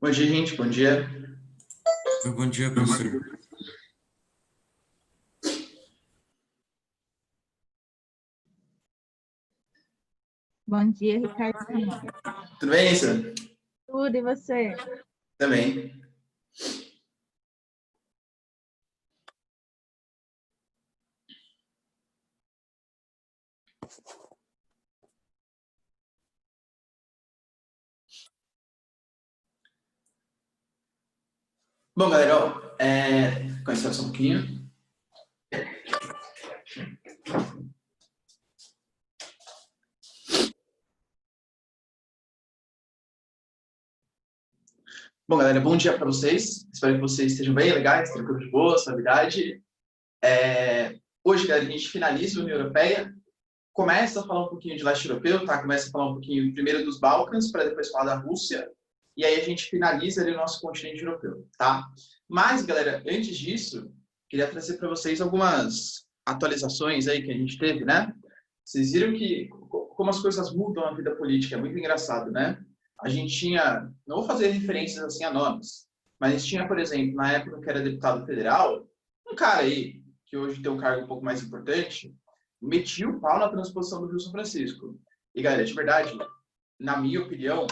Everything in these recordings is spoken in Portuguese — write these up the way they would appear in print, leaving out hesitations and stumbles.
Bom dia, gente. Bom dia. Bom dia, professor. Bom dia, Ricardo. Tudo bem, Isa? Tudo, e você? Também. Bom, galera, ó, com licença um pouquinho. Bom, galera, bom dia para vocês. Espero que vocês estejam bem, legais, tranquilos de boa, suavidade. Hoje, galera, a gente finaliza a União Europeia, começa a falar um pouquinho de leste europeu, tá? Começa a falar um pouquinho primeiro dos Balcãs, para depois falar da Rússia, e aí a gente finaliza ali o nosso continente europeu, tá? Mas, galera, antes disso, queria trazer para vocês algumas atualizações aí que a gente teve, né? Vocês viram que como as coisas mudam na vida política, é muito engraçado, né? A gente tinha, não vou fazer referências assim a nomes, mas a gente tinha, por exemplo, na época que era deputado federal, um cara aí, que hoje tem um cargo um pouco mais importante, metia o pau na transposição do Rio São Francisco. E, galera, de verdade, na minha opinião,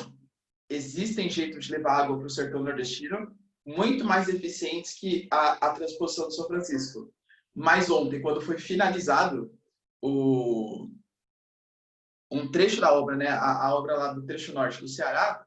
existem jeitos de levar água para o sertão nordestino muito mais eficientes que a transposição do São Francisco. Mas ontem, quando foi finalizado um trecho da obra, né, a obra lá do trecho norte do Ceará,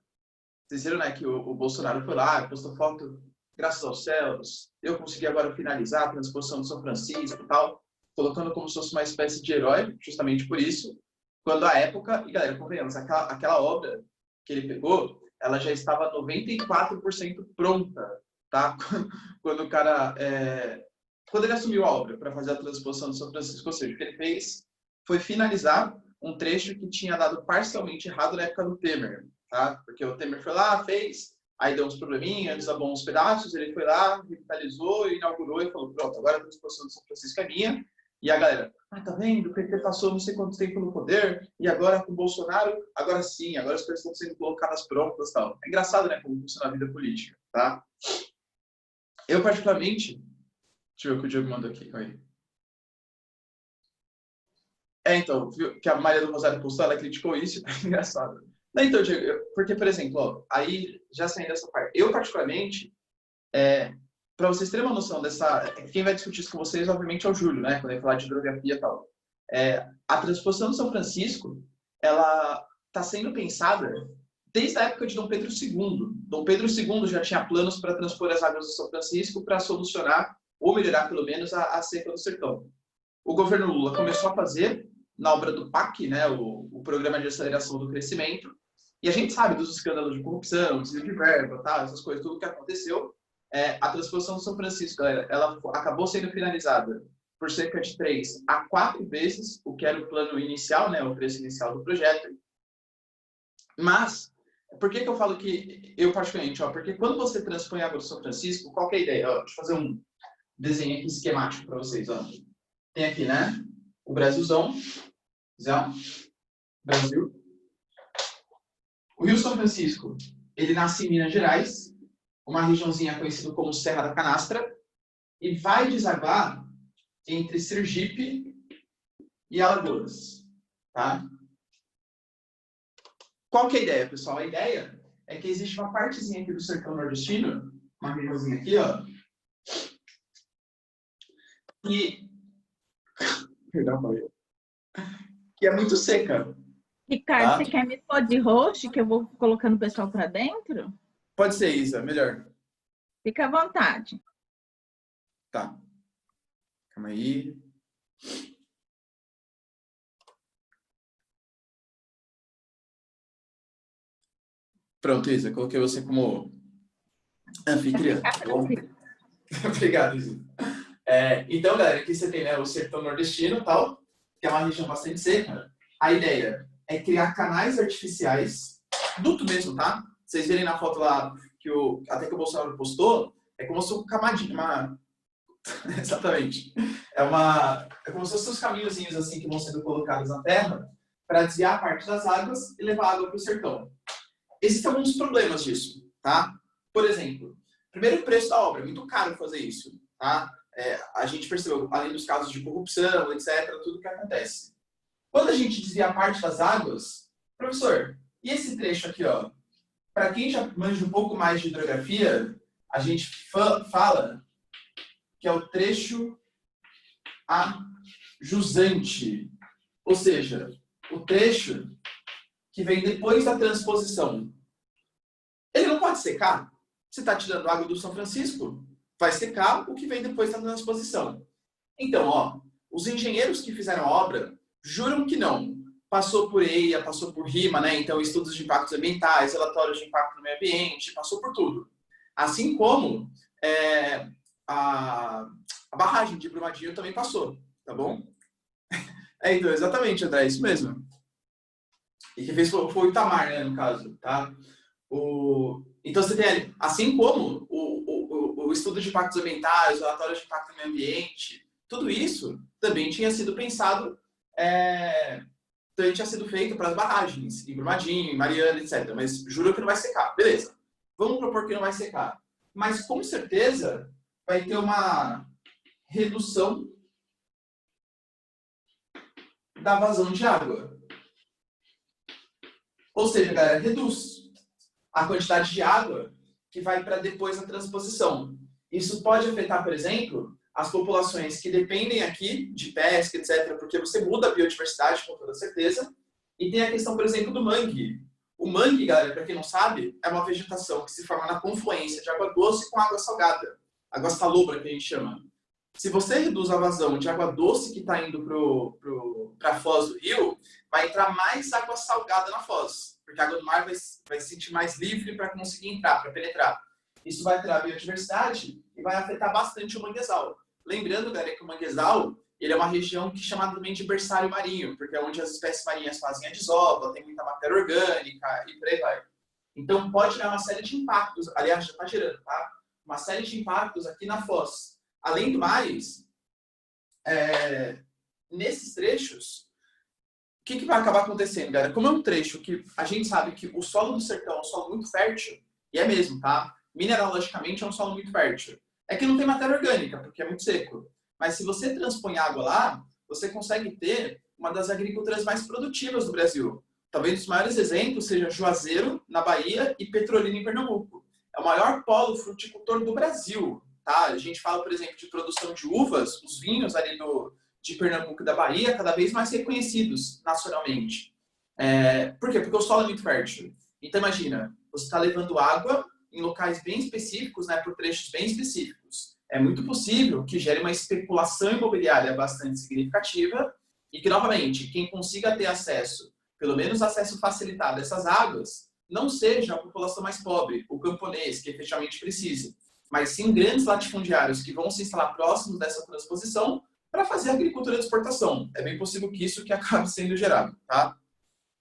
vocês viram, né, que o Bolsonaro foi lá, postou foto, graças aos céus, eu consegui agora finalizar a transposição do São Francisco e tal, colocando como se fosse uma espécie de herói, justamente por isso, quando a época, e galera, convenhamos, aquela obra que ele pegou, ela já estava 94% pronta, tá? Quando o cara, quando ele assumiu a obra para fazer a transposição do São Francisco, ou seja, o que ele fez foi finalizar um trecho que tinha dado parcialmente errado na época do Temer, tá? Porque o Temer foi lá, fez, aí deu uns probleminhas, desabou uns pedaços, ele foi lá, revitalizou, inaugurou e falou, pronto, agora a transposição do São Francisco é minha. E a galera, tá vendo? O PT passou não sei quanto tempo no poder, e agora com o Bolsonaro, agora sim, agora as coisas estão sendo colocadas prontas e tal. É engraçado, né, como funciona a vida política, tá? Eu, particularmente, deixa eu ver o que o Diego mandou aqui, aí. Então, viu que a Maria do Rosário postou, ela criticou isso, é engraçado. Não, então, Diego, porque, por exemplo, ó, aí, já saindo dessa parte, eu, particularmente, para vocês terem uma noção dessa... Quem vai discutir isso com vocês, obviamente, é o Júlio, né? Quando ele falar de hidrografia e tal. A transposição do São Francisco, ela está sendo pensada desde a época de Dom Pedro II. Dom Pedro II já tinha planos para transpor as águas do São Francisco para solucionar, ou melhorar, pelo menos, a seca do sertão. O governo Lula começou a fazer, na obra do PAC, né? O Programa de Aceleração do Crescimento, e a gente sabe dos escândalos de corrupção, desvio de verba, tá? Essas coisas, tudo que aconteceu. A transposição do São Francisco, galera, ela acabou sendo finalizada por cerca de 3 a 4 vezes o que era o plano inicial, né, o preço inicial do projeto. Mas, por que eu falo que eu particularmente, ó, porque quando você transpõe a água do São Francisco, qual que é a ideia? Ó, deixa eu fazer um desenho aqui esquemático para vocês. Ó. Tem aqui, né, o Brasilzão, Brasil. O Rio São Francisco, ele nasce em Minas Gerais, uma regiãozinha conhecida como Serra da Canastra, e vai desaguar entre Sergipe e Alagoas, tá? Qual que é a ideia, pessoal? A ideia é que existe uma partezinha aqui do sertão nordestino, uma regiãozinha aqui, ó, que é muito seca. Ricardo, Tá? você quer me pôr de host, que eu vou colocando o pessoal para dentro? Pode ser, Isa, melhor. Fica à vontade. Tá. Calma aí. Pronto, Isa, coloquei você como anfitriã. Obrigado, Isa. Então, galera, aqui você tem, né, o sertão nordestino e tal, que é uma região bastante seca. A ideia é criar canais artificiais, duto mesmo, tá? Vocês verem na foto lá, até que o Bolsonaro postou, é como se fosse uma camadinha, exatamente. É como se fossem os caminhozinhos assim que vão sendo colocados na terra para desviar a parte das águas e levar a água para o sertão. Existem alguns problemas disso, tá? Por exemplo, primeiro o preço da obra, é muito caro fazer isso, tá? A gente percebeu, além dos casos de corrupção, etc., tudo que acontece. Quando a gente desvia a parte das águas, professor, e esse trecho aqui, ó? Para quem já manja um pouco mais de hidrografia, a gente fala que é o trecho ajusante, ou seja, o trecho que vem depois da transposição. Ele não pode secar. Você está tirando água do São Francisco, vai secar o que vem depois da transposição. Então, ó, os engenheiros que fizeram a obra juram que não. Passou por EIA, passou por RIMA, né? Então, estudos de impactos ambientais, relatórios de impacto no meio ambiente, passou por tudo. Assim como a barragem de Brumadinho também passou, tá bom? Então, exatamente, André, é isso mesmo. E quem fez foi o Itamar, né, no caso, tá? Então, você tem, assim como o estudo de impactos ambientais, o relatório de impacto no meio ambiente, tudo isso também tinha sido pensado, também tinha sido feito para as barragens, em Brumadinho, em Mariana, etc. Mas juro que não vai secar. Beleza, vamos propor que não vai secar. Mas, com certeza, vai ter uma redução da vazão de água. Ou seja, galera, reduz a quantidade de água que vai para depois da transposição. Isso pode afetar, por exemplo, as populações que dependem aqui de pesca, etc., porque você muda a biodiversidade, com toda certeza. E tem a questão, por exemplo, do mangue. O mangue, galera, para quem não sabe, é uma vegetação que se forma na confluência de água doce com água salgada. Água salobra, que a gente chama. Se você reduz a vazão de água doce que está indo para a foz do rio, vai entrar mais água salgada na foz, porque a água do mar vai se sentir mais livre para conseguir entrar, para penetrar. Isso vai alterar a biodiversidade e vai afetar bastante o manguezal. Lembrando, galera, que o manguezal ele é uma região que é chamada também de berçário marinho, porque é onde as espécies marinhas fazem a desova, tem muita matéria orgânica e por aí vai. Então, pode gerar uma série de impactos, aliás, já está gerando, tá? Uma série de impactos aqui na foz. Além do mais, nesses trechos, o que vai acabar acontecendo, galera? Como é um trecho que a gente sabe que o solo do sertão é um solo muito fértil, e é mesmo, tá? Mineralogicamente é um solo muito fértil. É que não tem matéria orgânica, porque é muito seco. Mas se você transpõe água lá, você consegue ter uma das agriculturas mais produtivas do Brasil. Talvez os maiores exemplos seja Juazeiro, na Bahia, e Petrolina, em Pernambuco. É o maior polo fruticultor do Brasil. Tá? A gente fala, por exemplo, de produção de uvas, os vinhos ali de Pernambuco e da Bahia, cada vez mais reconhecidos nacionalmente. Por quê? Porque o solo é muito fértil. Então, imagina, você está levando água em locais bem específicos, né, por trechos bem específicos. É muito possível que gere uma especulação imobiliária bastante significativa e que, novamente, quem consiga ter acesso, pelo menos acesso facilitado a essas águas, não seja a população mais pobre, o camponês, que efetivamente precisa, mas sim grandes latifundiários que vão se instalar próximos dessa transposição para fazer agricultura de exportação. É bem possível que isso que acabe sendo gerado, tá?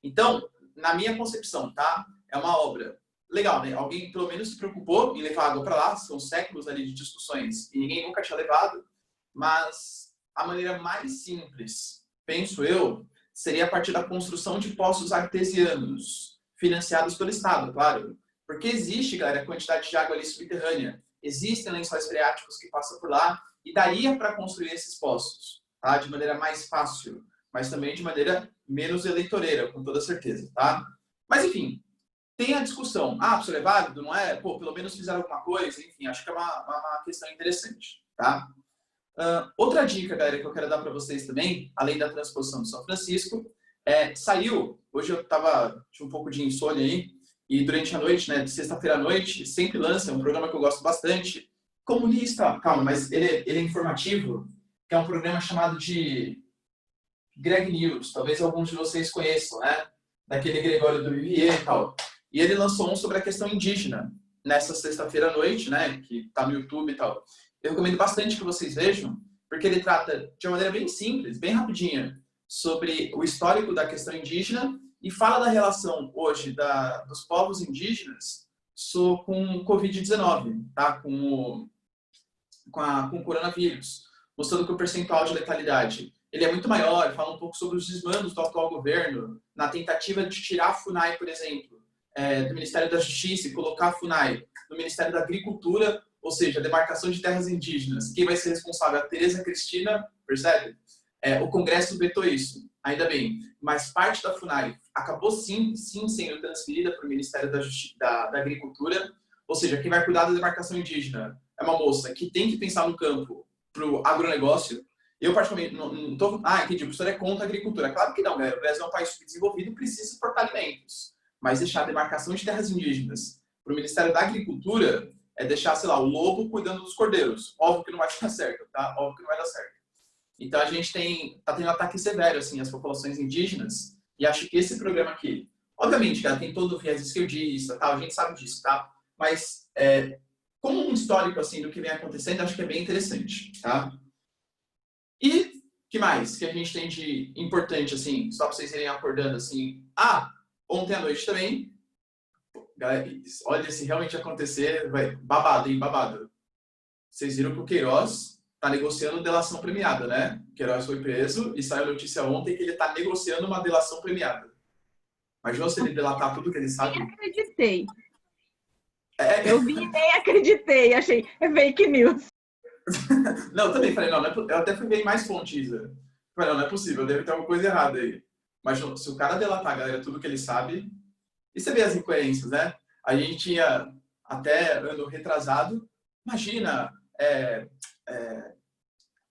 Então, na minha concepção, tá? É uma obra legal, né? Alguém pelo menos se preocupou em levar água para lá, são séculos ali de discussões e ninguém nunca tinha levado, mas a maneira mais simples, penso eu, seria a partir da construção de poços artesianos, financiados pelo Estado, claro. Porque existe, galera, a quantidade de água ali subterrânea. Existem lençóis freáticos que passam por lá e daria para construir esses poços, tá? De maneira mais fácil, mas também de maneira menos eleitoreira, com toda certeza, tá? Mas, enfim, tem a discussão. Ah, professor, é válido? Não é? Pô, pelo menos fizeram alguma coisa? Enfim, acho que é uma questão interessante, tá? Outra dica, galera, que eu quero dar para vocês também, além da transposição de São Francisco, saiu, hoje eu tinha um pouco de insônia aí, e durante a noite, né, de sexta-feira à noite, sempre lança um programa que eu gosto bastante, comunista, calma, mas ele é informativo, que é um programa chamado de Greg News, talvez alguns de vocês conheçam, né, daquele Gregório do Vivier e tal. E ele lançou um sobre a questão indígena, nessa sexta-feira à noite, né, que está no YouTube e tal. Eu recomendo bastante que vocês vejam, porque ele trata de uma maneira bem simples, bem rapidinha, sobre o histórico da questão indígena e fala da relação hoje dos povos indígenas com o Covid-19, tá? com o coronavírus, mostrando que o percentual de letalidade ele é muito maior, fala um pouco sobre os desmandos do atual governo, na tentativa de tirar a FUNAI, por exemplo, do Ministério da Justiça e colocar a FUNAI no Ministério da Agricultura, ou seja, a demarcação de terras indígenas, quem vai ser responsável? A Tereza Cristina, percebe? O Congresso vetou isso, ainda bem. Mas parte da FUNAI acabou sim sendo transferida para o Ministério da Agricultura, ou seja, quem vai cuidar da demarcação indígena é uma moça que tem que pensar no campo para o agronegócio. Eu, particularmente, não estou... entendi, o professor é contra a agricultura. Claro que não, galera. O Brasil é um país subdesenvolvido e precisa exportar alimentos. Mas deixar a demarcação de terras indígenas para o Ministério da Agricultura é deixar, sei lá, o lobo cuidando dos cordeiros. Óbvio que não vai dar certo, tá? Óbvio que não vai dar certo. Então, a gente tá tendo ataque severo, assim, às populações indígenas. E acho que esse programa aqui, obviamente, cara, tem todo o viés esquerdista, tá? A gente sabe disso, tá? Mas, como um histórico, assim, do que vem acontecendo, acho que é bem interessante, tá? E que mais que a gente tem de importante, assim, só para vocês irem acordando, assim. Ontem à noite também, galera, olha, se realmente acontecer, vai, babado, hein, babado. Vocês viram que o Queiroz está negociando delação premiada, né? O Queiroz foi preso e saiu a notícia ontem que ele está negociando uma delação premiada. Imagina se ele delatar tudo que ele sabe. Nem acreditei. Eu vi e nem acreditei, achei fake news. Não, eu também falei, não, eu até fui ver mais fontes. Falei, não é possível, deve ter alguma coisa errada aí. Mas se o cara delatar, galera, tudo que ele sabe... E você vê as incoerências, né? A gente tinha, até ano retrasado, imagina,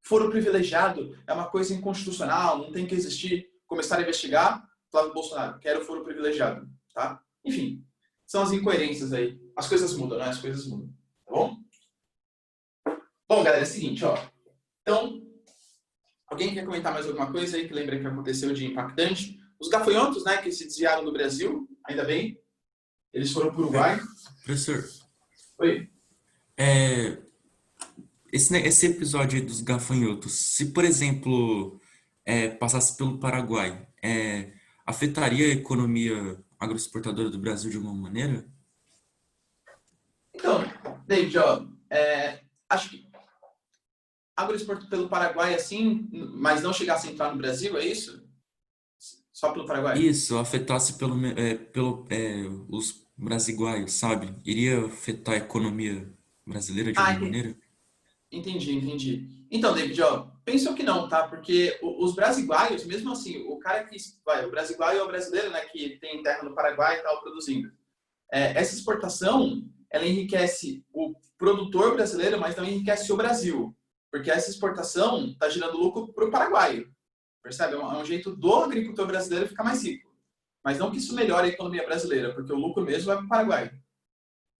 foro privilegiado é uma coisa inconstitucional, não tem que existir. Começaram a investigar, Flávio Bolsonaro, quero foro privilegiado, tá? Enfim, são as incoerências aí. As coisas mudam, né? As coisas mudam, tá bom? Bom, galera, é o seguinte, ó. Então, alguém quer comentar mais alguma coisa aí que lembra que aconteceu de impactante? Os gafanhotos, né, que se desviaram do Brasil, ainda bem. Eles foram para o Uruguai. Professor, Oi. esse episódio aí dos gafanhotos, se, por exemplo, passasse pelo Paraguai, afetaria a economia agroexportadora do Brasil de alguma maneira? Então, David, ó, acho que agroexporto pelo Paraguai, assim, mas não chegasse a entrar no Brasil, é isso? Só pelo Paraguai? Isso, afetasse os brasiguaios, sabe? Iria afetar a economia brasileira de alguma maneira? Entendi. Então, David, ó, pensou que não, tá? Porque os brasiguaios, mesmo assim, o cara que... o brasiguaio é o brasileiro, né, que tem terra no Paraguai e tal, produzindo. Essa exportação, ela enriquece o produtor brasileiro, mas não enriquece o Brasil. Porque essa exportação está gerando lucro para o paraguaio. Percebe? É um jeito do agricultor brasileiro ficar mais rico. Mas não que isso melhore a economia brasileira, porque o lucro mesmo vai para o Paraguai.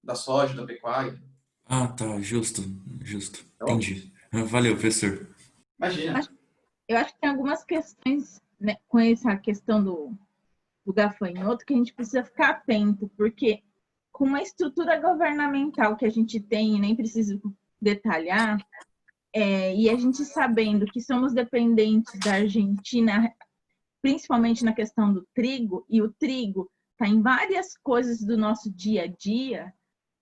Da soja, da pecuária. Ah, tá, justo. Então, Entendi. Valeu, professor. imagina. Eu acho que tem algumas questões, né, com essa questão do gafanhoto que a gente precisa ficar atento, porque com uma estrutura governamental que a gente tem, nem preciso detalhar, e a gente sabendo que somos dependentes da Argentina, principalmente na questão do trigo, e o trigo está em várias coisas do nosso dia a dia,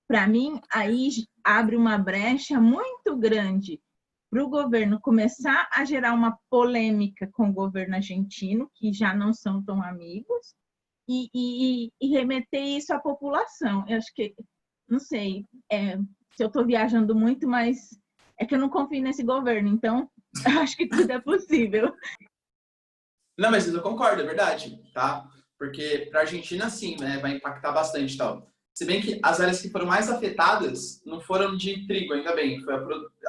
para mim, aí abre uma brecha muito grande para o governo começar a gerar uma polêmica com o governo argentino, que já não são tão amigos, e remeter isso à população. Eu acho que, não sei, se eu estou viajando muito, mas é que eu não confio nesse governo, então eu acho que tudo é possível. Não, mas eu concordo, é verdade, tá? Porque para a Argentina, sim, né, vai impactar bastante e tal. Se bem que as áreas que foram mais afetadas não foram de trigo, ainda bem.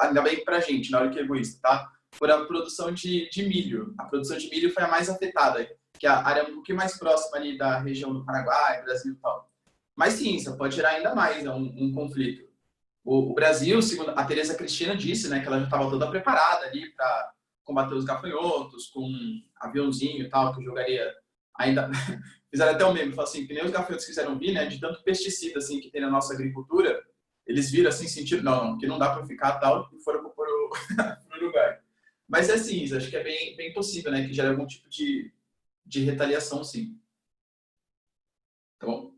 Ainda bem para a gente, na hora que é egoísta, tá? Foi a produção de milho. A produção de milho foi a mais afetada, que é a área um pouquinho mais próxima ali da região do Paraguai, Brasil e tal. Mas sim, isso pode gerar ainda mais, né, um conflito. O Brasil, segundo a Tereza Cristina disse, né, que ela já estava toda preparada ali para combater os gafanhotos, com um aviãozinho e tal, que jogaria ainda... Fizeram até um meme, falaram assim, que nem os gafanhotos quiseram vir, né, de tanto pesticida assim, que tem na nossa agricultura, eles viram assim, sentiram, não, que não dá para ficar tal, e foram para o Uruguai. Mas é assim, acho que é bem possível, né, que gere algum tipo de retaliação, sim. Tá bom?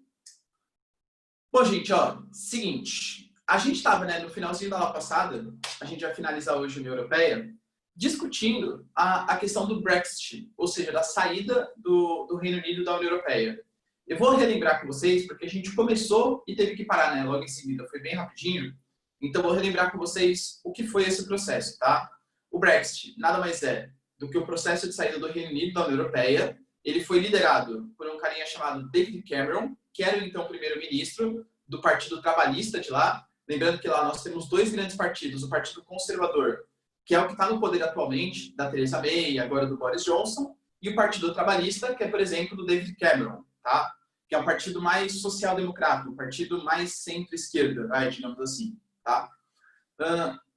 Bom, gente, ó, seguinte, a gente estava, né, no finalzinho da aula passada, a gente vai finalizar hoje a União Europeia, discutindo a questão do Brexit, ou seja, da saída do Reino Unido da União Europeia. Eu vou relembrar com vocês, porque a gente começou e teve que parar, né? Logo em seguida, foi bem rapidinho. Então, vou relembrar com vocês o que foi esse processo, tá? O Brexit nada mais é do que o processo de saída do Reino Unido da União Europeia. Ele foi liderado por um carinha chamado David Cameron, que era então primeiro-ministro do Partido Trabalhista de lá. Lembrando que lá nós temos dois grandes partidos, o Partido Conservador, que é o que está no poder atualmente, da Theresa May e agora do Boris Johnson, e o Partido Trabalhista, que é, por exemplo, do David Cameron, tá? Que é um partido mais social-democrata, um partido mais centro-esquerda, digamos assim. Tá?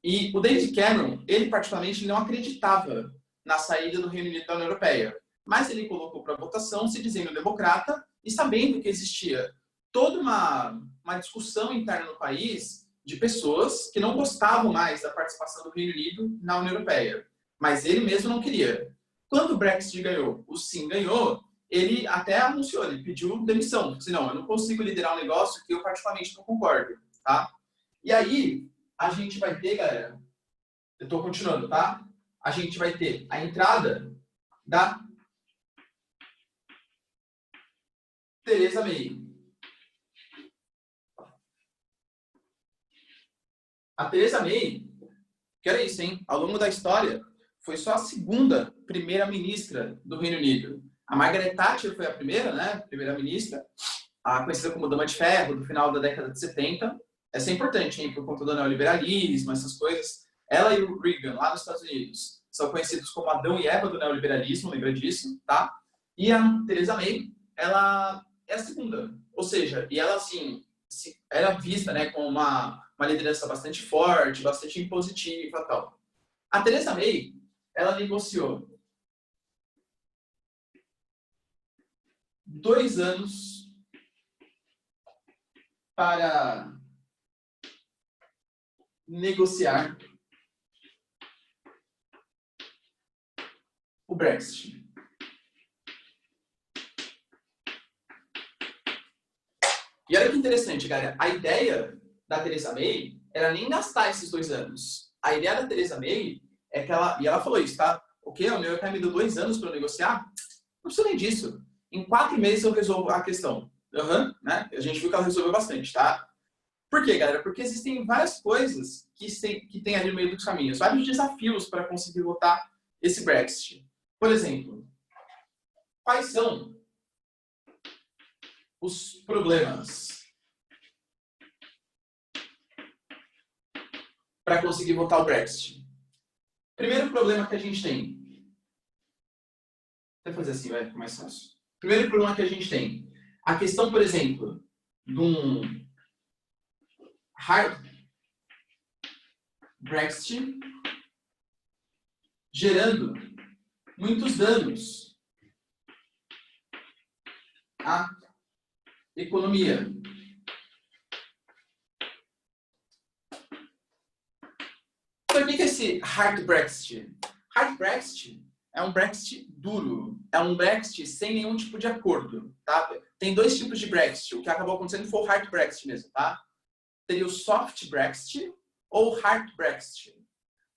E o David Cameron, ele particularmente não acreditava na saída do Reino Unido da União Europeia, mas ele colocou para votação, se dizendo democrata e sabendo que existia toda uma discussão interna no país de pessoas que não gostavam mais da participação do Reino Unido na União Europeia, mas ele mesmo não queria. Quando o Brexit ganhou, o Sim ganhou, ele até anunciou, ele pediu demissão, disse, não, eu não consigo liderar um negócio que eu particularmente não concordo, tá? E aí, a gente vai ter, galera, eu estou continuando, tá? A gente vai ter a entrada da Theresa May. A Theresa May, que era isso, hein? Ao longo da história, foi só a segunda primeira-ministra do Reino Unido. A Margaret Thatcher foi a primeira, né? Primeira-ministra, conhecida como Dama de Ferro, do final da década de 70. Essa é importante, hein? Por conta do neoliberalismo, essas coisas. Ela e o Reagan, lá nos Estados Unidos, são conhecidos como Adão e Eva do neoliberalismo, lembra disso, tá? E a Theresa May, ela é a segunda. Ou seja, e ela, assim, era vista, né, como uma liderança bastante forte, bastante impositiva e tal. A Theresa May, ela negociou 2 anos para negociar o Brexit. E olha que interessante, galera. A ideia da Theresa May era nem gastar esses 2 anos. A ideia da Theresa May é que ela... E ela falou isso, tá? Ok, a União Europeia me deu 2 anos para negociar? Não precisa nem disso. Em 4 meses eu resolvo a questão. Né? A gente viu que ela resolveu bastante, tá? Por quê, galera? Porque existem várias coisas que tem ali no meio dos caminhos. Vários desafios para conseguir votar esse Brexit. Por exemplo, quais são os problemas para conseguir votar o Brexit? Primeiro problema que a gente tem. Vou fazer assim, vai ficar mais fácil. Primeiro problema que a gente tem. A questão, por exemplo, de um hard Brexit gerando muitos danos à economia. Então, o que é esse hard Brexit? Hard Brexit é um Brexit duro, é um Brexit sem nenhum tipo de acordo, tá? Tem 2 tipos de Brexit, o que acabou acontecendo foi o hard Brexit mesmo, tá? Teria o soft Brexit ou o hard Brexit.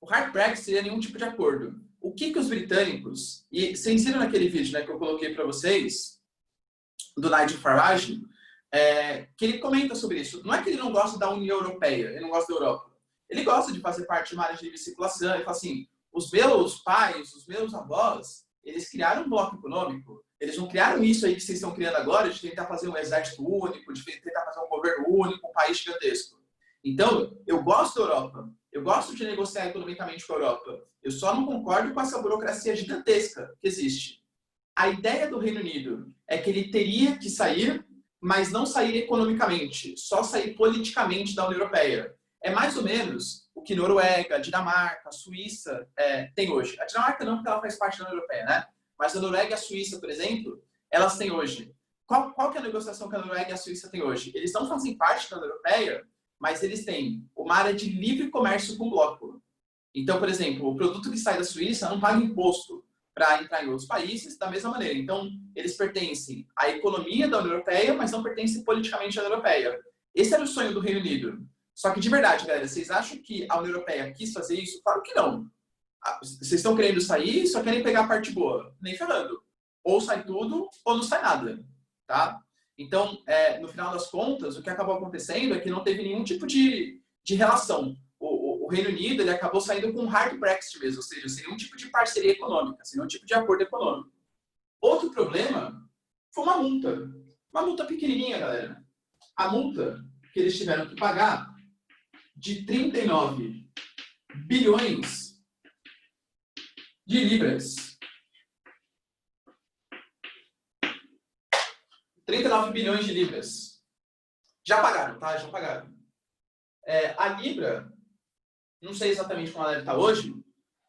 O hard Brexit seria nenhum tipo de acordo. O que os britânicos, e vocês viram naquele vídeo, né, que eu coloquei para vocês, do Nigel Farage, que ele comenta sobre isso. Não é que ele não gosta da União Europeia, ele não gosta da Europa. Ele gosta de fazer parte de uma área de livre circulação. Ele fala assim, os meus pais, os meus avós, eles criaram um bloco econômico. Eles não criaram isso aí que vocês estão criando agora, de tentar fazer um exército único, de tentar fazer um governo único, um país gigantesco. Então, eu gosto da Europa. Eu gosto de negociar economicamente com a Europa. Eu só não concordo com essa burocracia gigantesca que existe. A ideia do Reino Unido é que ele teria que sair, mas não sair economicamente, só sair politicamente da União Europeia. É mais ou menos o que Noruega, Dinamarca, Suíça tem hoje. A Dinamarca não, porque ela faz parte da União Europeia, né? Mas a Noruega e a Suíça, por exemplo, elas têm hoje. Qual que é a negociação que a Noruega e a Suíça têm hoje? Eles não fazem parte da União Europeia, mas eles têm uma área de livre comércio com bloco. Então, por exemplo, o produto que sai da Suíça não paga imposto para entrar em outros países da mesma maneira. Então, eles pertencem à economia da União Europeia, mas não pertencem politicamente à União Europeia. Esse era o sonho do Reino Unido. Só que, de verdade, galera, vocês acham que a União Europeia quis fazer isso? Claro que não. Vocês estão querendo sair e só querem pegar a parte boa. Nem ferrando. Ou sai tudo, ou não sai nada. Tá? Então, no final das contas, o que acabou acontecendo é que não teve nenhum tipo de relação. O Reino Unido ele acabou saindo com um hard Brexit mesmo, ou seja, sem nenhum tipo de parceria econômica, sem nenhum tipo de acordo econômico. Outro problema foi uma multa pequenininha, galera. A multa que eles tiveram que pagar de 39 bilhões de libras. 39 bilhões de libras. Já pagaram, tá? Já pagaram. A libra, não sei exatamente como ela deve estar hoje.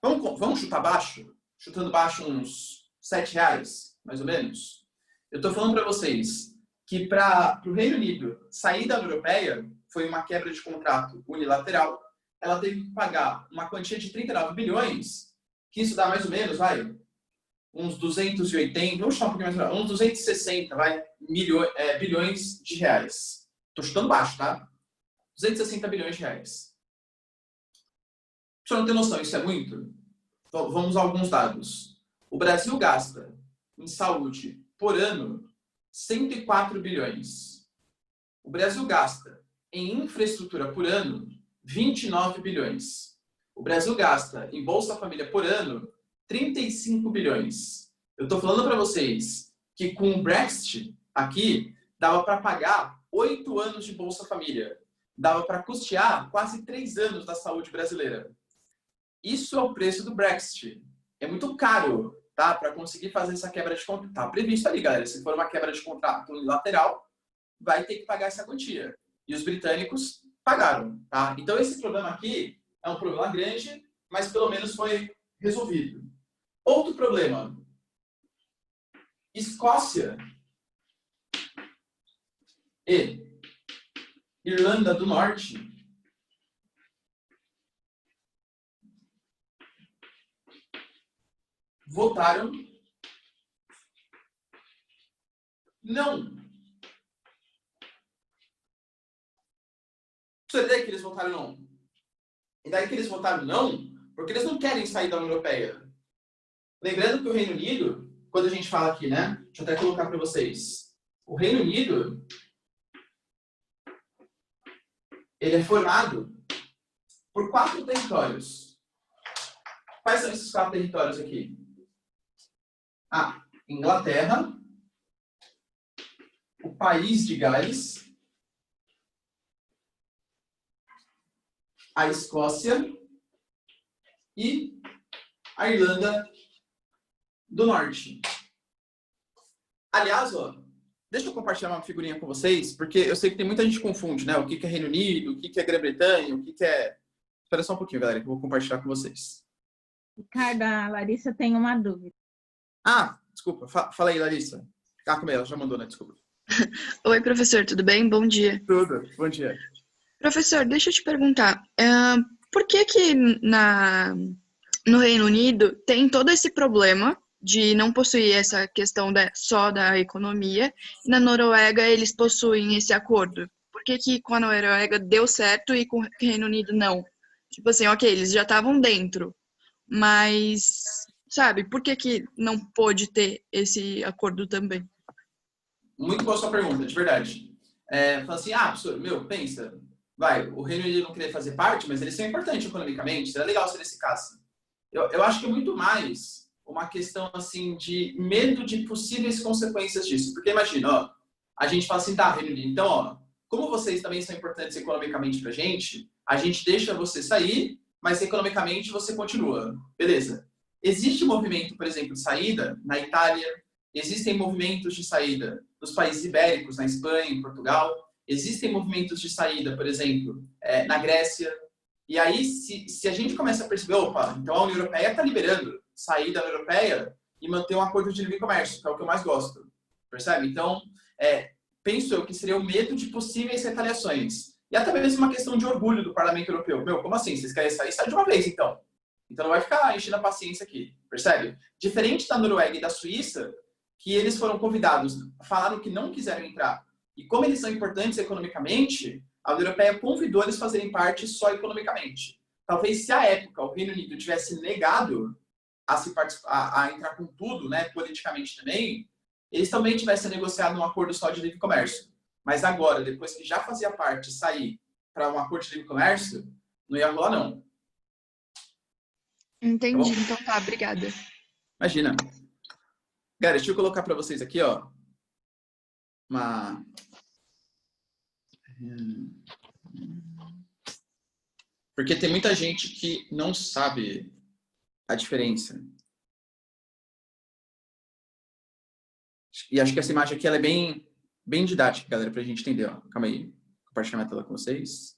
Vamos chutar baixo? Chutando baixo uns R$7, mais ou menos. Eu estou falando para vocês que para o Reino Unido sair da União Europeia foi uma quebra de contrato unilateral. Ela teve que pagar uma quantia de 39 bilhões, que isso dá mais ou menos, uns 280, vamos chutar um pouquinho mais, uns 260, bilhões de reais. Estou chutando baixo, tá? 260 bilhões de reais. Pra você não ter noção, isso é muito? Então, vamos a alguns dados. O Brasil gasta em saúde por ano 104 bilhões. O Brasil gasta em infraestrutura por ano 29 bilhões. O Brasil gasta em Bolsa Família por ano 35 bilhões. Eu estou falando para vocês que com o Brexit aqui dava para pagar 8 anos de Bolsa Família. Dava para custear quase 3 anos da saúde brasileira. Isso é o preço do Brexit. É muito caro, tá? Para conseguir fazer essa quebra de contrato. Tá previsto ali, galera. Se for uma quebra de contrato unilateral, vai ter que pagar essa quantia. E os britânicos pagaram, tá? Então esse problema aqui é um problema grande, mas pelo menos foi resolvido. Outro problema. Escócia e Irlanda do Norte votaram não. Você vê que eles votaram não. E daí que eles votaram não, porque eles não querem sair da União Europeia. Lembrando que o Reino Unido, quando a gente fala aqui, né? Deixa eu até colocar para vocês. O Reino Unido, ele é formado por 4 territórios. Quais são esses 4 territórios aqui? Inglaterra, o País de Gales, a Escócia e a Irlanda do Norte. Aliás, deixa eu compartilhar uma figurinha com vocês, porque eu sei que tem muita gente que confunde, né? O que é Reino Unido, o que é Grã-Bretanha, o que é... Espera só um pouquinho, galera, que eu vou compartilhar com vocês. Ricardo, a Larissa tem uma dúvida. Desculpa. Fala aí, Larissa. Como ela já mandou, né? Desculpa. Oi, professor, tudo bem? Bom dia. Tudo. Bom dia. Professor, deixa eu te perguntar, por que no Reino Unido tem todo esse problema de não possuir essa questão só da economia, e na Noruega eles possuem esse acordo? Por que com a Noruega deu certo e com o Reino Unido não? Tipo assim, ok, eles já estavam dentro, mas, sabe, por que não pôde ter esse acordo também? Muito boa sua pergunta, de verdade. Fala assim, professor, pensa, o Reino Unido não queria fazer parte, mas eles são importantes economicamente, seria legal se eles ficassem. Eu acho que é muito mais uma questão, assim, de medo de possíveis consequências disso. Porque imagina, a gente fala assim, Reino Unido, então, como vocês também são importantes economicamente pra gente, a gente deixa você sair, mas economicamente você continua. Beleza. Existe movimento, por exemplo, de saída na Itália, existem movimentos de saída nos países ibéricos, na Espanha, em Portugal, existem movimentos de saída, por exemplo, na Grécia. E aí, se a gente começa a perceber, então a União Europeia está liberando sair da União Europeia e manter um acordo de livre comércio, que é o que eu mais gosto. Percebe? Então, penso eu que seria o medo de possíveis retaliações. E até mesmo uma questão de orgulho do Parlamento Europeu. Como assim? Vocês querem sair? Sai de uma vez, então. Então não vai ficar enchendo a paciência aqui. Percebe? Diferente da Noruega e da Suíça, que eles foram convidados, falaram que não quiseram entrar. E como eles são importantes economicamente, a União Europeia convidou eles a fazerem parte só economicamente. Talvez se à época o Reino Unido tivesse negado a entrar com tudo, né, politicamente também, eles também tivessem negociado um acordo só de livre comércio. Mas agora, depois que já fazia parte, sair para um acordo de livre comércio, não ia rolar, não. Entendi. Tá bom? Então tá, obrigada. Imagina. Galera, deixa eu colocar para vocês aqui, ó, porque tem muita gente que não sabe a diferença. E acho que essa imagem aqui ela é bem didática, galera, para a gente entender. Ó. Calma aí. Vou compartilhar minha tela com vocês.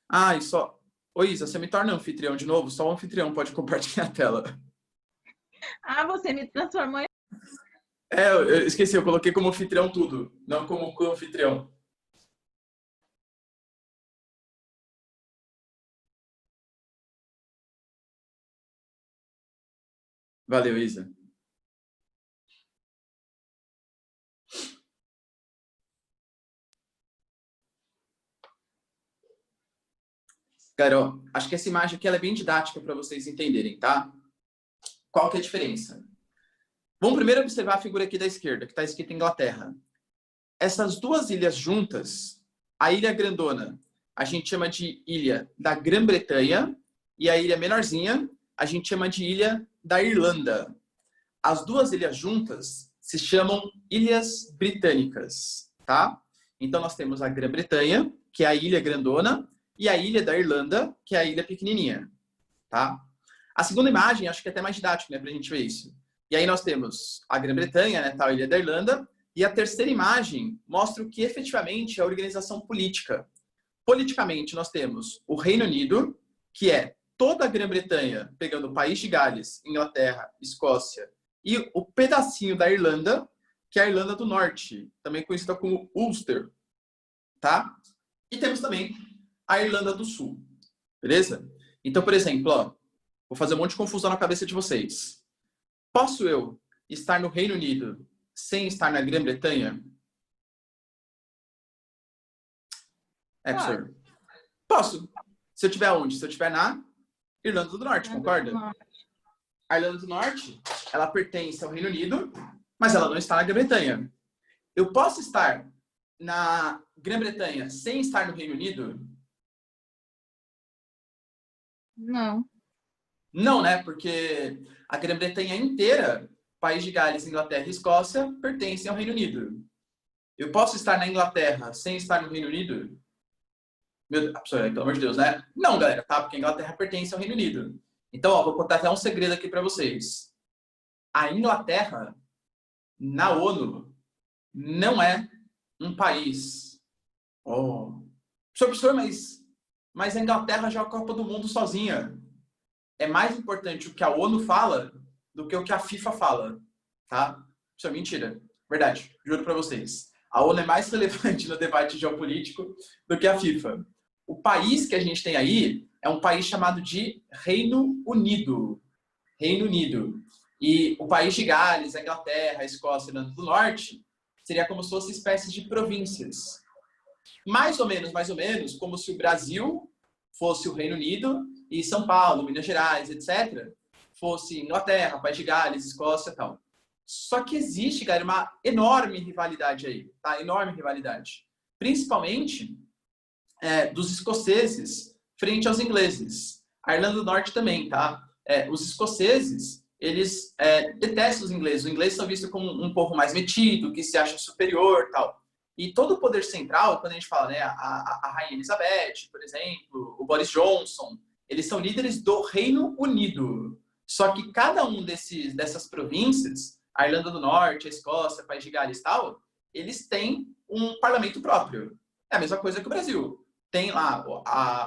Ah, e só... Oi, Isa, você me torna anfitrião de novo? Só o anfitrião pode compartilhar a tela. Ah, você me transformou em... Eu esqueci, eu coloquei como anfitrião tudo, não como co-anfitrião. Valeu, Isa. Cara, ó, acho que essa imagem aqui ela é bem didática para vocês entenderem, tá? Qual que é a diferença? Vamos primeiro observar a figura aqui da esquerda, que está escrita Inglaterra. Essas duas ilhas juntas, a ilha grandona, a gente chama de ilha da Grã-Bretanha, e a ilha menorzinha, a gente chama de ilha da Irlanda. As duas ilhas juntas se chamam Ilhas Britânicas, tá? Então, nós temos a Grã-Bretanha, que é a ilha grandona, e a ilha da Irlanda, que é a ilha pequenininha, tá? A segunda imagem, acho que é até mais didático, né, pra gente ver isso. E aí nós temos a Grã-Bretanha, né, tal, a ilha da Irlanda, e a terceira imagem mostra o que efetivamente é a organização política. Politicamente, nós temos o Reino Unido, que é toda a Grã-Bretanha, pegando o País de Gales, Inglaterra, Escócia, e o pedacinho da Irlanda, que é a Irlanda do Norte, também conhecida como Ulster, tá? E temos também a Irlanda do Sul, beleza? Então, por exemplo, ó, vou fazer um monte de confusão na cabeça de vocês. Posso eu estar no Reino Unido sem estar na Grã-Bretanha? Professor. Posso. Se eu estiver onde? Se eu estiver na Irlanda do Norte, concorda? A Irlanda do Norte, ela pertence ao Reino Unido, mas ela não está na Grã-Bretanha. Eu posso estar na Grã-Bretanha sem estar no Reino Unido? Não. Não, né? Porque a Grã-Bretanha inteira, País de Gales, Inglaterra e Escócia, pertencem ao Reino Unido. Eu posso estar na Inglaterra sem estar no Reino Unido? Meu Deus, pelo amor de Deus, né? Não, galera, tá? Porque a Inglaterra pertence ao Reino Unido. Então, ó, vou contar até um segredo aqui para vocês. A Inglaterra, na ONU, não é um país. Oh. Professor, mas a Inglaterra joga a Copa do Mundo sozinha. É mais importante o que a ONU fala do que o que a FIFA fala, tá? Isso é mentira. Verdade, juro para vocês. A ONU é mais relevante no debate geopolítico do que a FIFA. O país que a gente tem aí é um país chamado de Reino Unido. Reino Unido. E o País de Gales, a Inglaterra, a Escócia e a Irlanda do Norte seria como se fossem espécies de províncias. Mais ou menos, como se o Brasil fosse o Reino Unido e São Paulo, Minas Gerais, etc., fosse Inglaterra, País de Gales, Escócia e tal. Só que existe, galera, uma enorme rivalidade aí, tá? Enorme rivalidade. Principalmente dos escoceses frente aos ingleses. A Irlanda do Norte também, tá? Os escoceses, eles detestam os ingleses. Os ingleses são vistos como um povo mais metido, que se acha superior, tal. E todo o poder central, quando a gente fala, né, a Rainha Elizabeth, por exemplo, o Boris Johnson, eles são líderes do Reino Unido. Só que cada um dessas províncias, a Irlanda do Norte, a Escócia, País de Gales e tal, eles têm um parlamento próprio. É a mesma coisa que o Brasil. Tem lá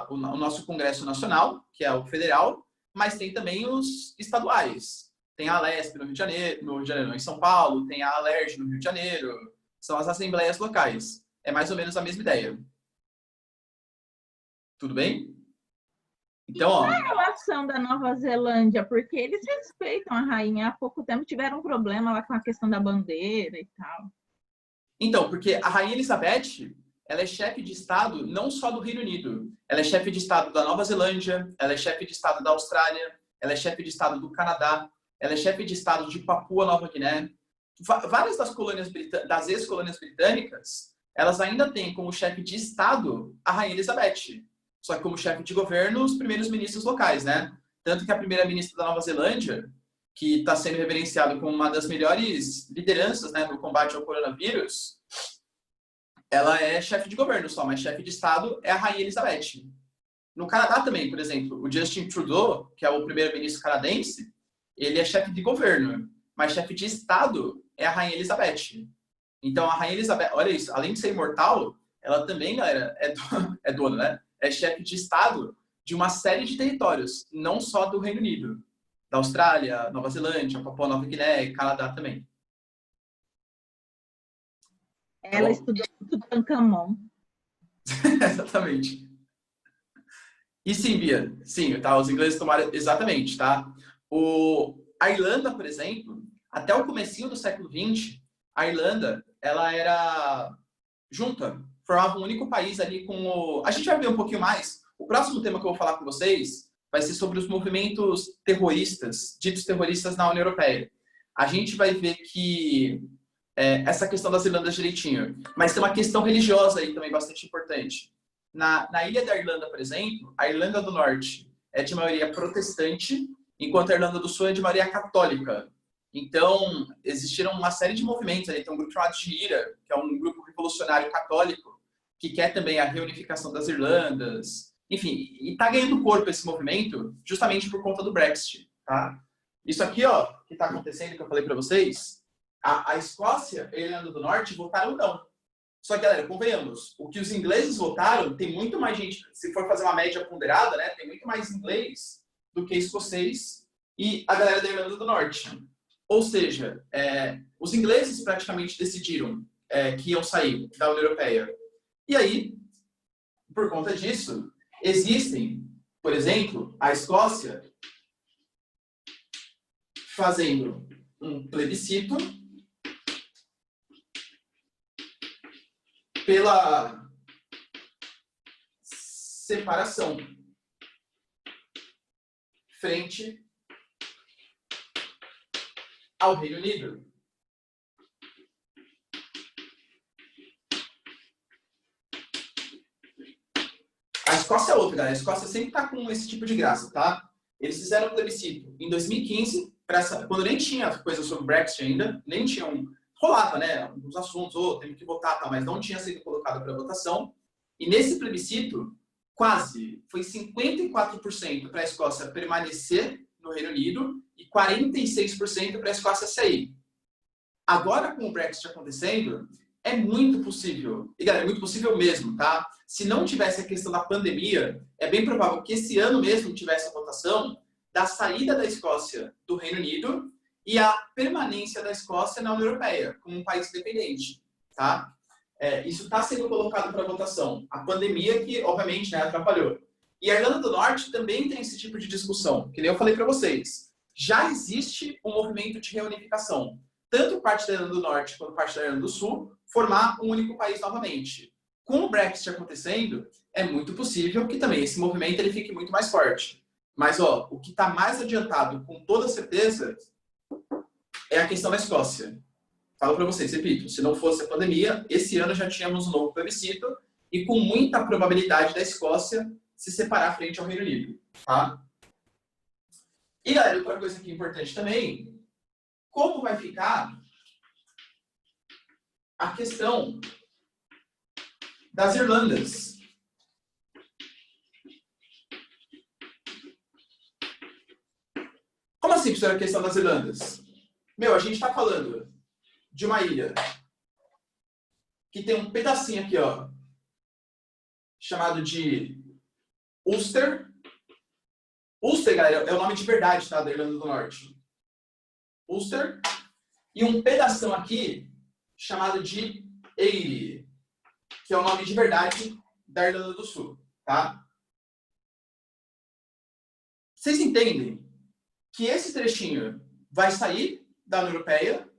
o nosso Congresso Nacional, que é o federal, mas tem também os estaduais. Tem a Alesp no Rio de Janeiro, não, em São Paulo, tem a Alerj no Rio de Janeiro. São as assembleias locais. É mais ou menos a mesma ideia. Tudo bem? Então, ó. E a relação da Nova Zelândia? Porque eles respeitam a rainha. Há pouco tempo tiveram um problema lá com a questão da bandeira e tal. Então, porque a Rainha Elizabeth, ela é chefe de Estado não só do Reino Unido. Ela é chefe de Estado da Nova Zelândia, ela é chefe de Estado da Austrália, ela é chefe de Estado do Canadá, ela é chefe de Estado de Papua Nova Guiné. Várias das ex-colônias britânicas, elas ainda têm como chefe de Estado a Rainha Elizabeth, só que como chefe de governo os primeiros ministros locais, né? Tanto que a primeira-ministra da Nova Zelândia, que está sendo reverenciada como uma das melhores lideranças, né, no combate ao coronavírus, ela é chefe de governo só, mas chefe de Estado é a Rainha Elizabeth. No Canadá também, por exemplo, o Justin Trudeau, que é o primeiro-ministro canadense, ele é chefe de governo, mas chefe de Estado é a Rainha Elizabeth. Então, a Rainha Elizabeth, olha isso, além de ser imortal, ela também, galera, é dona, né? É chefe de Estado de uma série de territórios, não só do Reino Unido, da Austrália, Nova Zelândia, Papua Nova Guiné e Canadá também. Ela estudou Tutankhamon. Exatamente. E sim, Bia, sim, tá, os ingleses tomaram, exatamente, tá? A Irlanda, por exemplo, até o comecinho do século XX, a Irlanda, ela era junta, formava um único país ali com o... A gente vai ver um pouquinho mais. O próximo tema que eu vou falar com vocês vai ser sobre os movimentos terroristas, ditos terroristas na União Europeia. A gente vai ver que essa questão das Irlandas direitinho, mas tem uma questão religiosa aí também bastante importante. Na ilha da Irlanda, por exemplo, a Irlanda do Norte é de maioria protestante, enquanto a Irlanda do Sul é de maioria católica. Então, existiram uma série de movimentos ali. Tem um grupo chamado de IRA, que é um grupo revolucionário católico, que quer também a reunificação das Irlandas. Enfim, e está ganhando corpo esse movimento justamente por conta do Brexit. Tá? Isso aqui, ó, que está acontecendo, que eu falei para vocês, a Escócia e a Irlanda do Norte votaram não. Só que, galera, convenhamos, o que os ingleses votaram, tem muito mais gente, se for fazer uma média ponderada, né, tem muito mais inglês do que escocês e a galera da Irlanda do Norte. Ou seja, os ingleses praticamente decidiram que iam sair da União Europeia. E aí, por conta disso, existem, por exemplo, a Escócia fazendo um plebiscito pela separação frente ao Reino Unido. A Escócia é outra, galera. A Escócia sempre está com esse tipo de graça, tá? Eles fizeram um plebiscito em 2015, quando nem tinha coisa sobre Brexit ainda, nem tinham... Rolava, né? Uns assuntos, temos que votar, tá? Mas não tinha sido colocado para votação. E nesse plebiscito, quase, foi 54% para a Escócia permanecer no Reino Unido e 46% para a Escócia sair. Agora, com o Brexit acontecendo, é muito possível, e galera, é muito possível mesmo, tá? Se não tivesse a questão da pandemia, é bem provável que esse ano mesmo tivesse a votação da saída da Escócia do Reino Unido e a permanência da Escócia na União Europeia, como um país independente, tá? Isso está sendo colocado para votação. A pandemia que, obviamente, né, atrapalhou. E a Irlanda do Norte também tem esse tipo de discussão, que nem eu falei para vocês. Já existe um movimento de reunificação. Tanto parte da Irlanda do Norte quanto parte da Irlanda do Sul formar um único país novamente. Com o Brexit acontecendo, é muito possível que também esse movimento ele fique muito mais forte. Mas ó, o que está mais adiantado, com toda certeza, é a questão da Escócia. Falo para vocês, repito, se não fosse a pandemia, esse ano já tínhamos um novo plebiscito e com muita probabilidade da Escócia se separar frente ao Reino Unido. Tá? E, galera, outra coisa que é importante também, como vai ficar a questão das Irlandas? Como assim, professor, a questão das Irlandas? Meu, a gente está falando de uma ilha que tem um pedacinho aqui, ó, chamado de Ulster. Ulster, galera, é o nome de verdade, tá, da Irlanda do Norte. Ulster. E um pedação aqui chamado de Eire, que é o nome de verdade da Irlanda do Sul, tá? Vocês entendem que esse trechinho vai sair da União Europeia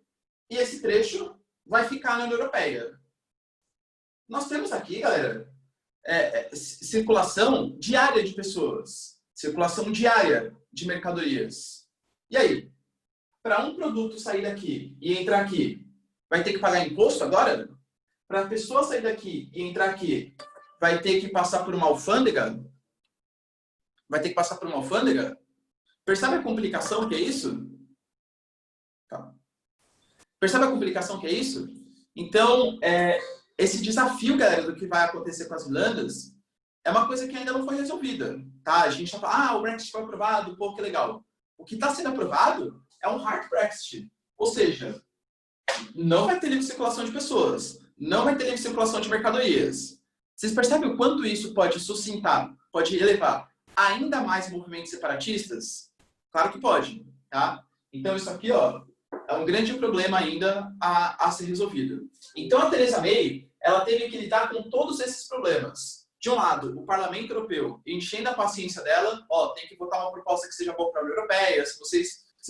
e esse trecho vai ficar na União Europeia. Nós temos aqui, galera, circulação diária de pessoas. Circulação diária de mercadorias. E aí? Para um produto sair daqui e entrar aqui, vai ter que pagar imposto agora? Para a pessoa sair daqui e entrar aqui, vai ter que passar por uma alfândega? Vai ter que passar por uma alfândega? Percebe a complicação que é isso? Tá. Percebe a complicação que é isso? Então, esse desafio, galera, do que vai acontecer com as Irlandas, é uma coisa que ainda não foi resolvida. Tá? A gente está falando, o Brexit foi aprovado, pô, que legal. O que está sendo aprovado é um hard Brexit. Ou seja, não vai ter livre circulação de pessoas, não vai ter livre circulação de mercadorias. Vocês percebem o quanto isso pode suscitar, pode elevar ainda mais movimentos separatistas? Claro que pode, tá? Então isso aqui, ó, é um grande problema ainda a ser resolvido. Então a Theresa May, ela teve que lidar com todos esses problemas. De um lado, o Parlamento Europeu enchendo a paciência dela, ó, tem que votar uma proposta que seja boa para a União Europeia, se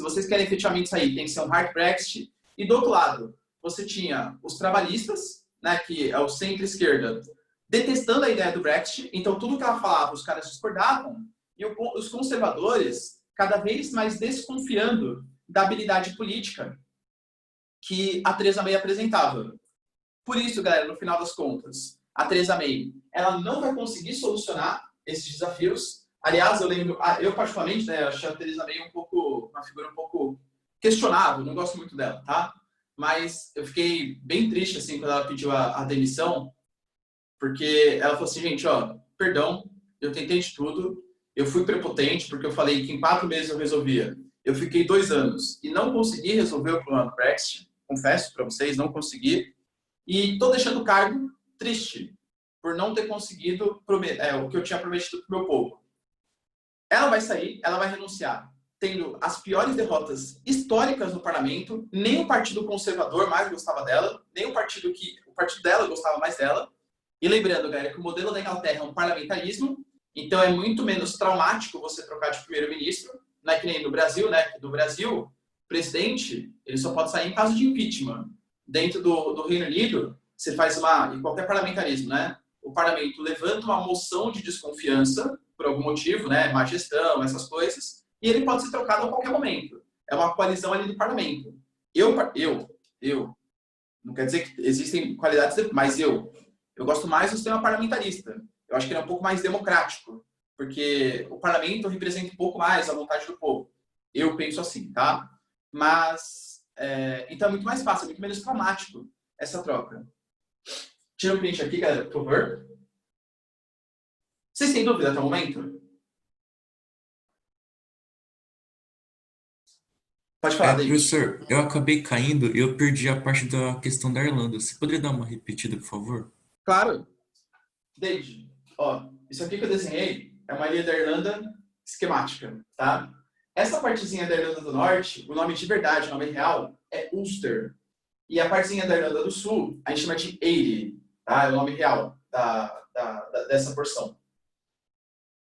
vocês querem efetivamente sair, tem que ser um hard Brexit. E do outro lado, você tinha os trabalhistas, né, que é o centro-esquerda, detestando a ideia do Brexit, então tudo que ela falava, os caras discordavam, e os conservadores cada vez mais desconfiando da habilidade política que a Theresa May apresentava. Por isso, galera, no final das contas, a Theresa May, ela não vai conseguir solucionar esses desafios. Aliás, eu particularmente, né, achei a Theresa May uma figura um pouco questionável, não gosto muito dela, tá? Mas eu fiquei bem triste, assim, quando ela pediu a demissão, porque ela falou assim, gente, ó, perdão, eu tentei de tudo, eu fui prepotente, porque eu falei que em 4 meses eu resolvia. Eu fiquei 2 anos e não consegui resolver o problema do Brexit, confesso para vocês, não consegui, e estou deixando o cargo triste, por não ter conseguido o que eu tinha prometido para o meu povo. Ela vai sair, ela vai renunciar, tendo as piores derrotas históricas no parlamento, nem o Partido Conservador mais gostava dela, nem o partido dela gostava mais dela. E lembrando, galera, que o modelo da Inglaterra é um parlamentarismo, então é muito menos traumático você trocar de primeiro-ministro, não é que nem no Brasil, né? No Brasil, o presidente ele só pode sair em caso de impeachment. Dentro do Reino Unido, você faz em qualquer parlamentarismo, né? O parlamento levanta uma moção de desconfiança, por algum motivo, né? Má gestão, essas coisas, e ele pode ser trocado a qualquer momento. É uma coalizão ali do parlamento. Eu não quer dizer que existem qualidades, mas eu gosto mais do sistema parlamentarista. Eu acho que ele é um pouco mais democrático, porque o parlamento representa um pouco mais a vontade do povo. Eu penso assim, tá? Mas, então é muito mais fácil, é muito menos traumático essa troca. Tira um print aqui, galera, por favor. Vocês têm dúvida até o momento? Pode falar, David. Professor, eu acabei caindo e eu perdi a parte da questão da Irlanda. Você poderia dar uma repetida, por favor? Claro. David, ó, isso aqui que eu desenhei é uma ilha da Irlanda esquemática, tá? Essa partezinha da Irlanda do Norte, o nome de verdade, o nome real, é Ulster. E a partezinha da Irlanda do Sul, a gente chama de Eire, tá? É o nome real dessa porção.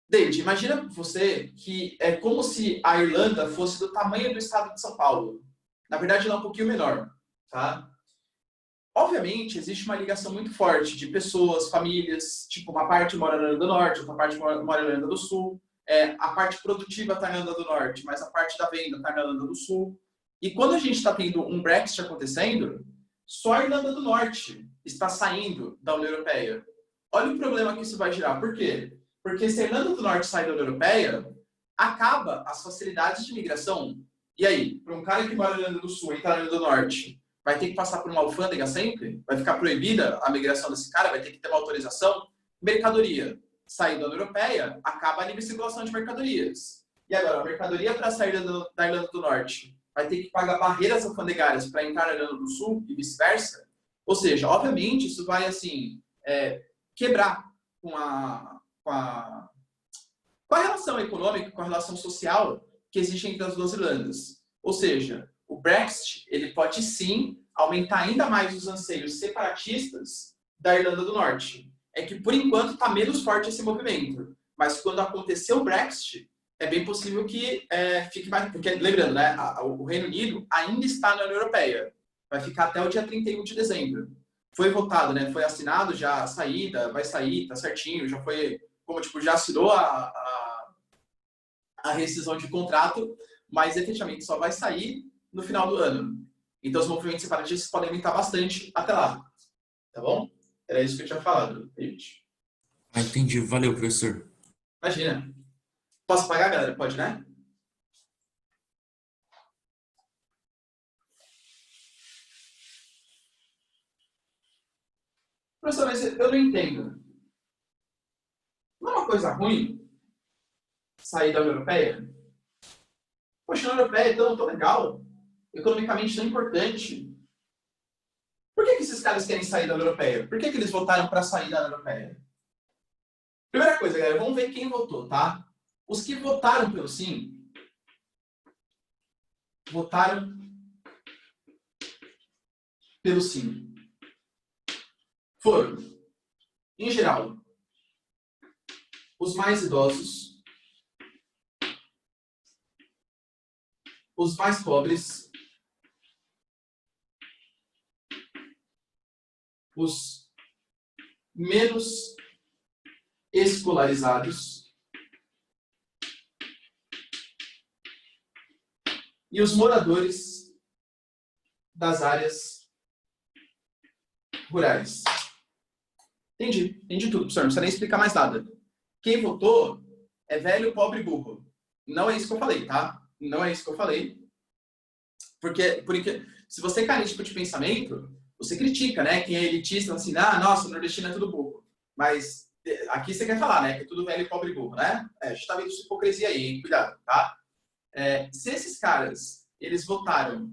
David, imagina você que é como se a Irlanda fosse do tamanho do estado de São Paulo. Na verdade, ela é um pouquinho menor, tá? Obviamente, existe uma ligação muito forte de pessoas, famílias, tipo, uma parte mora na Irlanda do Norte, outra parte mora na Irlanda do Sul. A parte produtiva está na Irlanda do Norte, mas a parte da venda está na Irlanda do Sul. E quando a gente está tendo um Brexit acontecendo, só a Irlanda do Norte está saindo da União Europeia. Olha o problema que isso vai gerar. Por quê? Porque se a Irlanda do Norte sai da União Europeia, acaba as facilidades de migração. E aí, para um cara que mora na Irlanda do Sul e está na Irlanda do Norte, vai ter que passar por uma alfândega sempre? Vai ficar proibida a migração desse cara? Vai ter que ter uma autorização? Mercadoria. Sair da União Europeia, acaba a livre circulação de mercadorias. E agora, a mercadoria para sair da Irlanda do Norte vai ter que pagar barreiras alfandegárias para entrar na Irlanda do Sul e vice-versa? Ou seja, obviamente, isso vai assim quebrar com a relação econômica, com a relação social que existe entre as duas Irlandas. Ou seja, o Brexit ele pode sim aumentar ainda mais os anseios separatistas da Irlanda do Norte. É que, por enquanto, está menos forte esse movimento. Mas quando acontecer o Brexit, é bem possível que fique mais... Porque, lembrando, né, o Reino Unido ainda está na União Europeia. Vai ficar até o dia 31 de dezembro. Foi votado, né? Foi assinado já a saída, vai sair, tá certinho. Já foi, como tipo, já assinou a rescisão de contrato, mas efetivamente só vai sair no final do ano. Então, os movimentos separatistas podem aumentar bastante até lá. Tá bom? Era isso que eu tinha falado, David. Ah, entendi. Valeu, professor. Imagina. Posso pagar, galera? Pode, né? Professor, mas eu não entendo. Não é uma coisa ruim sair da União Europeia? Poxa, a União Europeia é tão legal, economicamente tão importante. Por que esses caras querem sair da União Europeia? Por que eles votaram para sair da União Europeia? Primeira coisa, galera, vamos ver quem votou, tá? Os que votaram pelo sim, votaram pelo sim. Foram, em geral, os mais idosos, os mais pobres, os menos escolarizados e os moradores das áreas rurais. Entendi tudo, professor, não precisa nem explicar mais nada. Quem votou é velho, pobre e burro. Não é isso que eu falei, tá? Não é isso que eu falei. Porque se você cai nesse tipo de pensamento, você critica, né? Quem é elitista, assim, nossa, o nordestino é tudo burro. Mas aqui você quer falar, né? Que é tudo velho, pobre e burro, né? A gente tá vendo essa hipocrisia aí, hein? Cuidado, tá? Se esses caras, eles votaram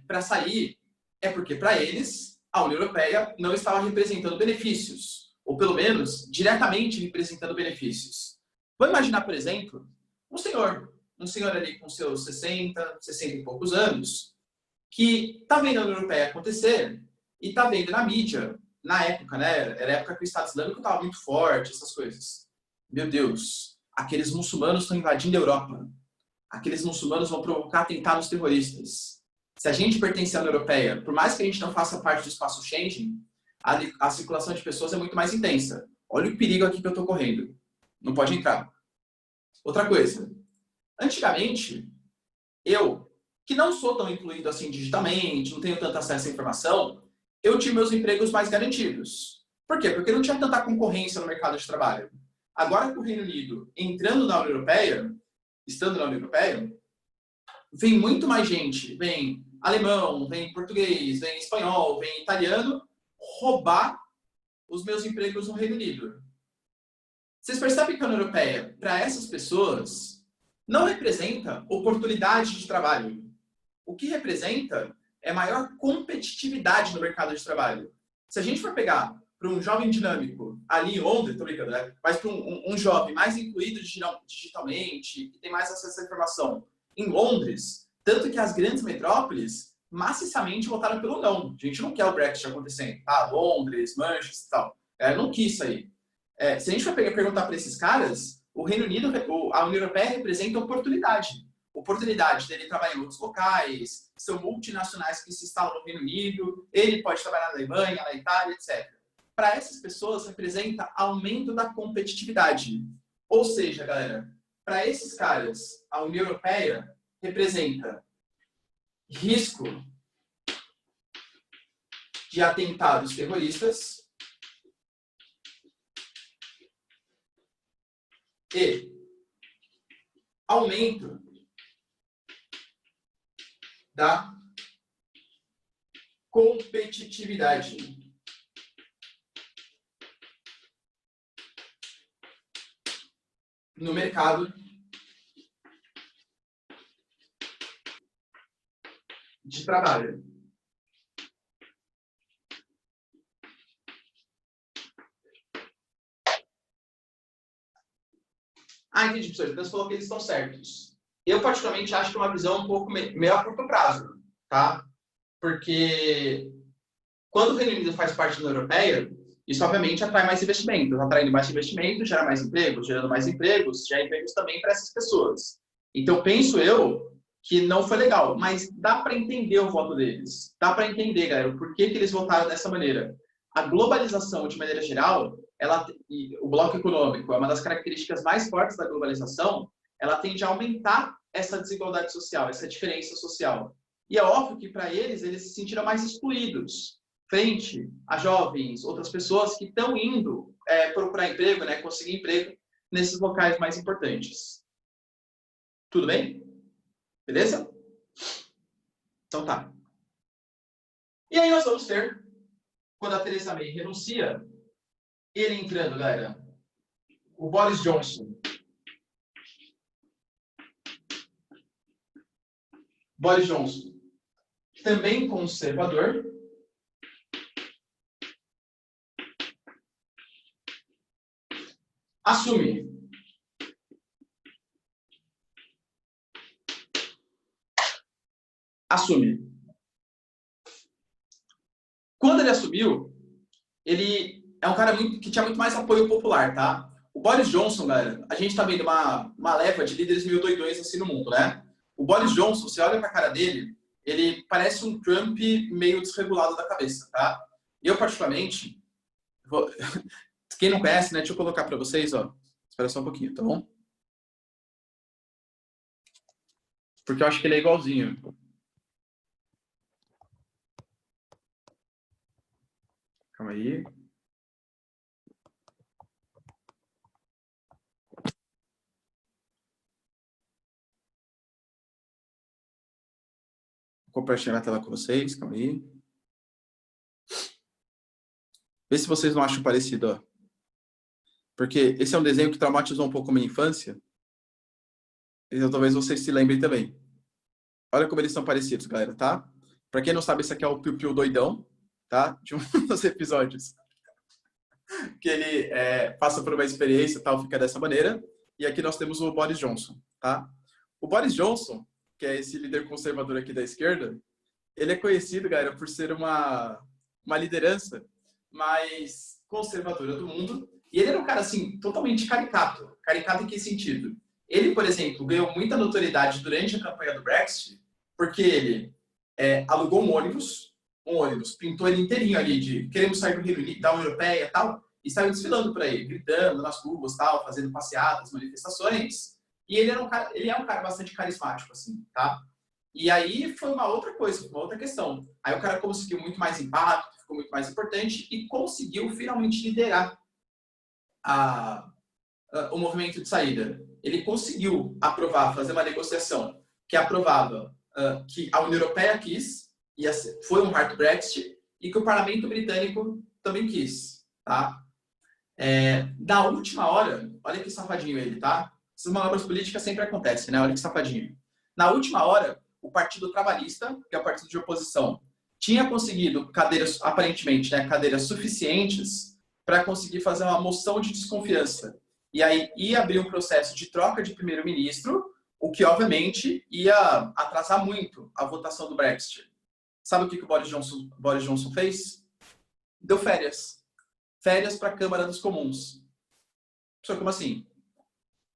para sair, é porque para eles a União Europeia não estava representando benefícios, ou pelo menos diretamente representando benefícios. Vamos imaginar, por exemplo, um senhor ali com seus 60 e poucos anos, que está vendo a União Europeia acontecer e está vendo na mídia, na época, né? Era a época que o Estado Islâmico estava muito forte, essas coisas. Meu Deus, aqueles muçulmanos estão invadindo a Europa. Aqueles muçulmanos vão provocar atentados terroristas. Se a gente pertence à União Europeia, por mais que a gente não faça parte do espaço Schengen, a circulação de pessoas é muito mais intensa. Olha o perigo aqui que eu estou correndo. Não pode entrar. Outra coisa. Antigamente, eu, que não sou tão incluído assim digitalmente, não tenho tanto acesso à informação, eu tinha meus empregos mais garantidos. Por quê? Porque não tinha tanta concorrência no mercado de trabalho. Agora que o Reino Unido, entrando na União Europeia, estando na União Europeia, vem muito mais gente, vem alemão, vem português, vem espanhol, vem italiano, roubar os meus empregos no Reino Unido. Vocês percebem que a União Europeia, para essas pessoas, não representa oportunidade de trabalho. O que representa é maior competitividade no mercado de trabalho. Se a gente for pegar para um jovem dinâmico ali em Londres, tô brincando, né? Mas para um jovem mais incluído digitalmente, que tem mais acesso à informação em Londres, tanto que as grandes metrópoles maciçamente votaram pelo não. A gente não quer o Brexit acontecendo, tá? Londres, Manchester e tal. Não quis isso aí. Se a gente for perguntar para esses caras, o Reino Unido, a União Europeia representa oportunidade. Oportunidade dele trabalhar em outros locais, são multinacionais que se instalam no Reino Unido, ele pode trabalhar na Alemanha, na Itália, etc. Para essas pessoas, representa aumento da competitividade. Ou seja, galera, para esses caras, a União Europeia representa risco de atentados terroristas e aumento da competitividade. No mercado de trabalho. Entendi, professor. Então você falou que eles estão certos. Eu, particularmente, acho que é uma visão um pouco meio a curto prazo, tá? Porque quando o Reino Unido faz parte da União Europeia, isso, obviamente, atrai mais investimentos. Atraindo mais investimentos, gera mais empregos. Gerando mais empregos, gera empregos também para essas pessoas. Então, penso eu que não foi legal. Mas dá para entender o voto deles. Dá para entender, galera, o porquê que eles votaram dessa maneira. A globalização, de maneira geral, o bloco econômico é uma das características mais fortes da globalização, ela tende a aumentar essa desigualdade social, essa diferença social. E é óbvio que para eles se sentiram mais excluídos frente a jovens, outras pessoas que estão indo procurar emprego, né, conseguir emprego nesses locais mais importantes. Tudo bem? Beleza? Então tá. E aí nós vamos ter, quando a Theresa May renuncia, ele entrando, galera, o Boris Johnson. Boris Johnson, também conservador, assume Quando ele assumiu, ele é um cara que tinha muito mais apoio popular, tá? O Boris Johnson, galera, a gente tá vendo uma leva de líderes meio doidões assim no mundo, né? O Boris Johnson, você olha pra cara dele, ele parece um Trump meio desregulado da cabeça, tá? Eu, particularmente, quem não conhece, né? Deixa eu colocar pra vocês, ó. Espera só um pouquinho, tá bom? Porque eu acho que ele é igualzinho. Calma aí. Vou compartilhar a tela com vocês, calma aí. Vê se vocês não acham parecido, ó. Porque esse é um desenho que traumatizou um pouco a minha infância. Então talvez vocês se lembrem também. Olha como eles são parecidos, galera, tá? Pra quem não sabe, esse aqui é o Piu Piu doidão, tá? De um dos episódios. Que ele passa por uma experiência e tal, fica dessa maneira. E aqui nós temos o Boris Johnson, tá? O Boris Johnson, que é esse líder conservador aqui da esquerda, ele é conhecido, galera, por ser uma liderança mais conservadora do mundo. E ele era um cara, assim, totalmente caricato. Caricato em que sentido? Ele, por exemplo, ganhou muita notoriedade durante a campanha do Brexit, porque ele alugou um ônibus, pintou ele inteirinho ali de queremos sair do Reino Unido, da União Europeia e tal, e saiu desfilando por aí, gritando nas ruas, tal, fazendo passeatas, manifestações. E ele é um cara bastante carismático, assim, tá? E aí foi uma outra coisa, uma outra questão. Aí o cara conseguiu muito mais impacto, ficou muito mais importante e conseguiu finalmente liderar o movimento de saída. Ele conseguiu aprovar, fazer uma negociação que aprovava que a União Europeia quis, foi um hard Brexit, e que o Parlamento Britânico também quis, tá? Na última hora, olha que safadinho ele, tá? Essas manobras políticas sempre acontecem, né? Olha que safadinho. Na última hora, o Partido Trabalhista, que é o partido de oposição, tinha conseguido cadeiras, aparentemente, né, cadeiras suficientes para conseguir fazer uma moção de desconfiança. E aí ia abrir um processo de troca de primeiro-ministro, o que, obviamente, ia atrasar muito a votação do Brexit. Sabe o que o Boris Johnson fez? Deu férias. Férias para a Câmara dos Comuns. Só como assim?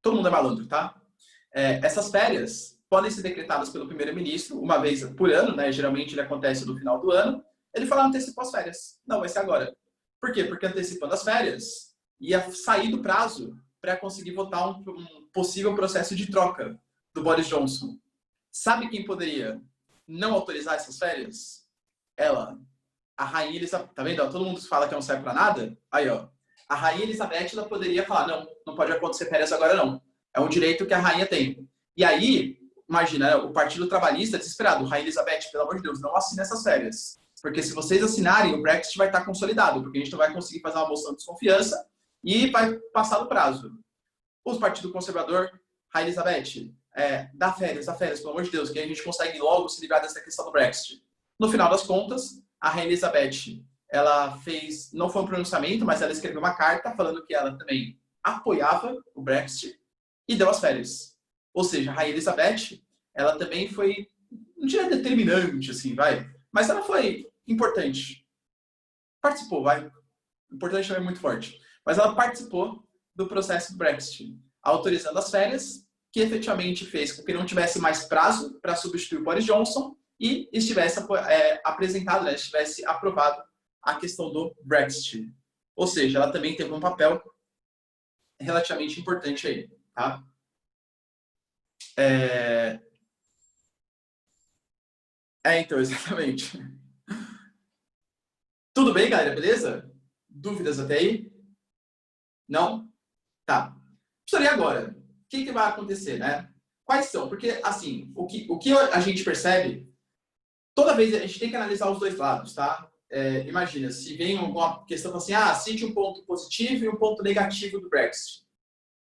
Todo mundo é malandro, tá? Essas férias podem ser decretadas pelo primeiro-ministro uma vez por ano, né? Geralmente ele acontece no final do ano. Ele fala, antecipou as férias. Não, vai ser agora. Por quê? Porque antecipando as férias, ia sair do prazo para conseguir votar um possível processo de troca do Boris Johnson. Sabe quem poderia não autorizar essas férias? Ela. A Rainha Elizabeth. Tá vendo? Todo mundo fala que não serve para nada. Aí, ó. A Rainha Elizabeth ela poderia falar, não pode acontecer férias agora, não. É um direito que a rainha tem. E aí, imagina, o Partido Trabalhista desesperado. Rainha Elizabeth, pelo amor de Deus, não assine essas férias. Porque se vocês assinarem, o Brexit vai estar consolidado, porque a gente não vai conseguir fazer uma moção de desconfiança e vai passar do prazo. O Partido Conservador, Rainha Elizabeth, dá férias, pelo amor de Deus, que a gente consegue logo se livrar dessa questão do Brexit. No final das contas, a Rainha Elizabeth, ela fez, não foi um pronunciamento, mas ela escreveu uma carta falando que ela também apoiava o Brexit e deu as férias. Ou seja, a Rainha Elizabeth, ela também foi, não diria determinante, assim, vai, mas ela foi importante. Participou, vai. Importante é muito forte. Mas ela participou do processo do Brexit, autorizando as férias, que efetivamente fez com que não tivesse mais prazo para substituir o Boris Johnson e estivesse apresentado, né, estivesse aprovado a questão do Brexit. Ou seja, ela também teve um papel relativamente importante aí, tá? Então, exatamente. Tudo bem, galera? Beleza? Dúvidas até aí? Não? Tá. Precisaria agora. O que vai acontecer, né? Quais são? Porque, assim, o que a gente percebe, toda vez a gente tem que analisar os dois lados, tá? Imagina, se vem alguma questão assim, cite um ponto positivo e um ponto negativo do Brexit.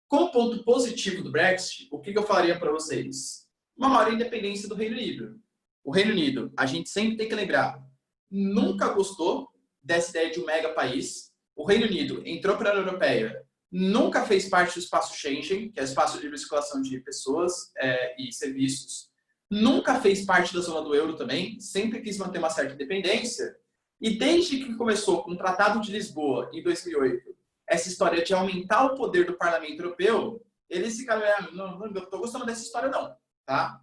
Com o ponto positivo do Brexit, o que eu falaria para vocês? Uma maior independência do Reino Unido. O Reino Unido, a gente sempre tem que lembrar, nunca gostou dessa ideia de um mega país. O Reino Unido entrou para a União Europeia, nunca fez parte do espaço Schengen, que é o espaço de livre circulação de pessoas e serviços. Nunca fez parte da zona do euro também, sempre quis manter uma certa independência. E desde que começou com o Tratado de Lisboa, em 2008, essa história de aumentar o poder do Parlamento Europeu, eles ficaram, não estou gostando dessa história não, tá?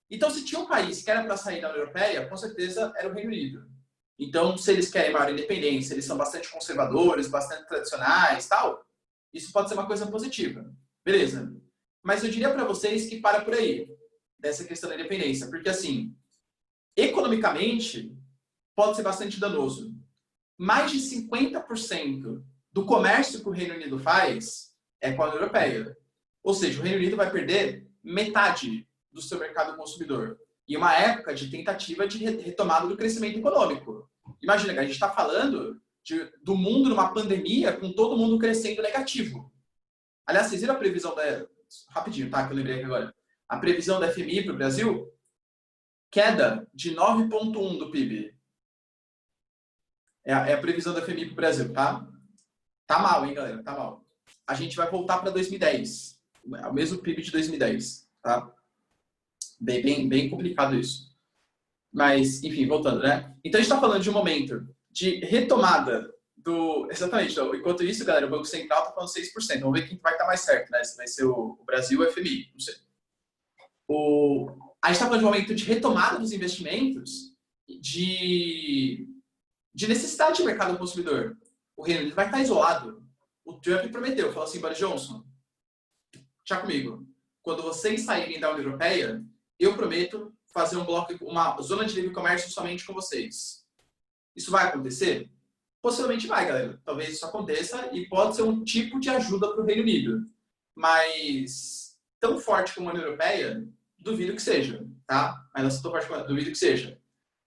Então, se tinha um país que era para sair da União Europeia, com certeza era o Reino Unido. Então, se eles querem maior independência, eles são bastante conservadores, bastante tradicionais, tal, isso pode ser uma coisa positiva. Beleza. Mas eu diria para vocês que para por aí, dessa questão da independência, porque assim, economicamente, pode ser bastante danoso. Mais de 50% do comércio que o Reino Unido faz é com a União Europeia. Ou seja, o Reino Unido vai perder metade do seu mercado consumidor. E uma época de tentativa de retomada do crescimento econômico. Imagina que a gente está falando do mundo numa pandemia com todo mundo crescendo negativo. Aliás, vocês viram a previsão rapidinho, tá? Que eu lembrei aqui agora. A previsão da FMI para o Brasil? Queda de 9,1% do PIB. É a previsão da FMI para o Brasil, tá? Tá mal, hein, galera? Tá mal. A gente vai voltar para 2010. É o mesmo PIB de 2010, tá? Bem complicado isso. Mas, enfim, voltando, né? Então, a gente está falando de um momento de retomada do... Exatamente. Então, enquanto isso, galera, o Banco Central está falando 6%. Vamos ver quem vai estar mais certo, né? Se vai ser o Brasil ou o FMI, não sei. A gente está falando de um momento de retomada dos investimentos, de necessidade de mercado consumidor. O Reino Unido vai estar isolado. O Trump prometeu, falou assim, Boris Johnson, já comigo, quando vocês saírem da União Europeia, eu prometo fazer uma zona de livre comércio somente com vocês. Isso vai acontecer? Possivelmente vai, galera. Talvez isso aconteça e pode ser um tipo de ajuda para o Reino Unido. Mas tão forte como a União Europeia, duvido que seja, tá? Mas tão forte como duvido que seja.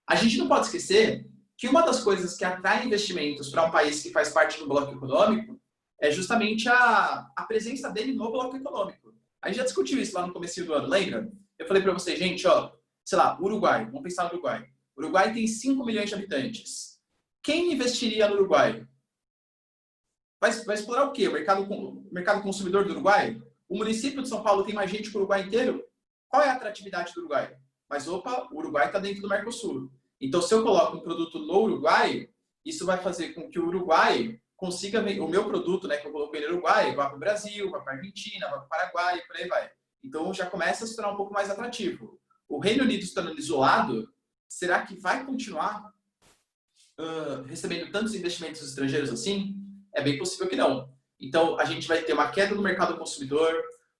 A gente não pode esquecer que uma das coisas que atrai investimentos para um país que faz parte do bloco econômico é justamente a presença dele no bloco econômico. A gente já discutiu isso lá no começo do ano, lembra? Eu falei para vocês, gente, sei lá, Uruguai, vamos pensar no Uruguai. O Uruguai tem 5 milhões de habitantes. Quem investiria no Uruguai? Vai explorar o quê? O mercado consumidor do Uruguai? O município de São Paulo tem mais gente que o Uruguai inteiro? Qual é a atratividade do Uruguai? Mas, o Uruguai está dentro do Mercosul. Então, se eu coloco um produto no Uruguai, isso vai fazer com que o Uruguai consiga ver o meu produto, né, que eu coloquei no Uruguai, vá para o Brasil, vá para a Argentina, vá para o Paraguai, por aí vai. Então, já começa a se tornar um pouco mais atrativo. O Reino Unido estando isolado, será que vai continuar recebendo tantos investimentos estrangeiros assim? É bem possível que não. Então, a gente vai ter uma queda no mercado consumidor,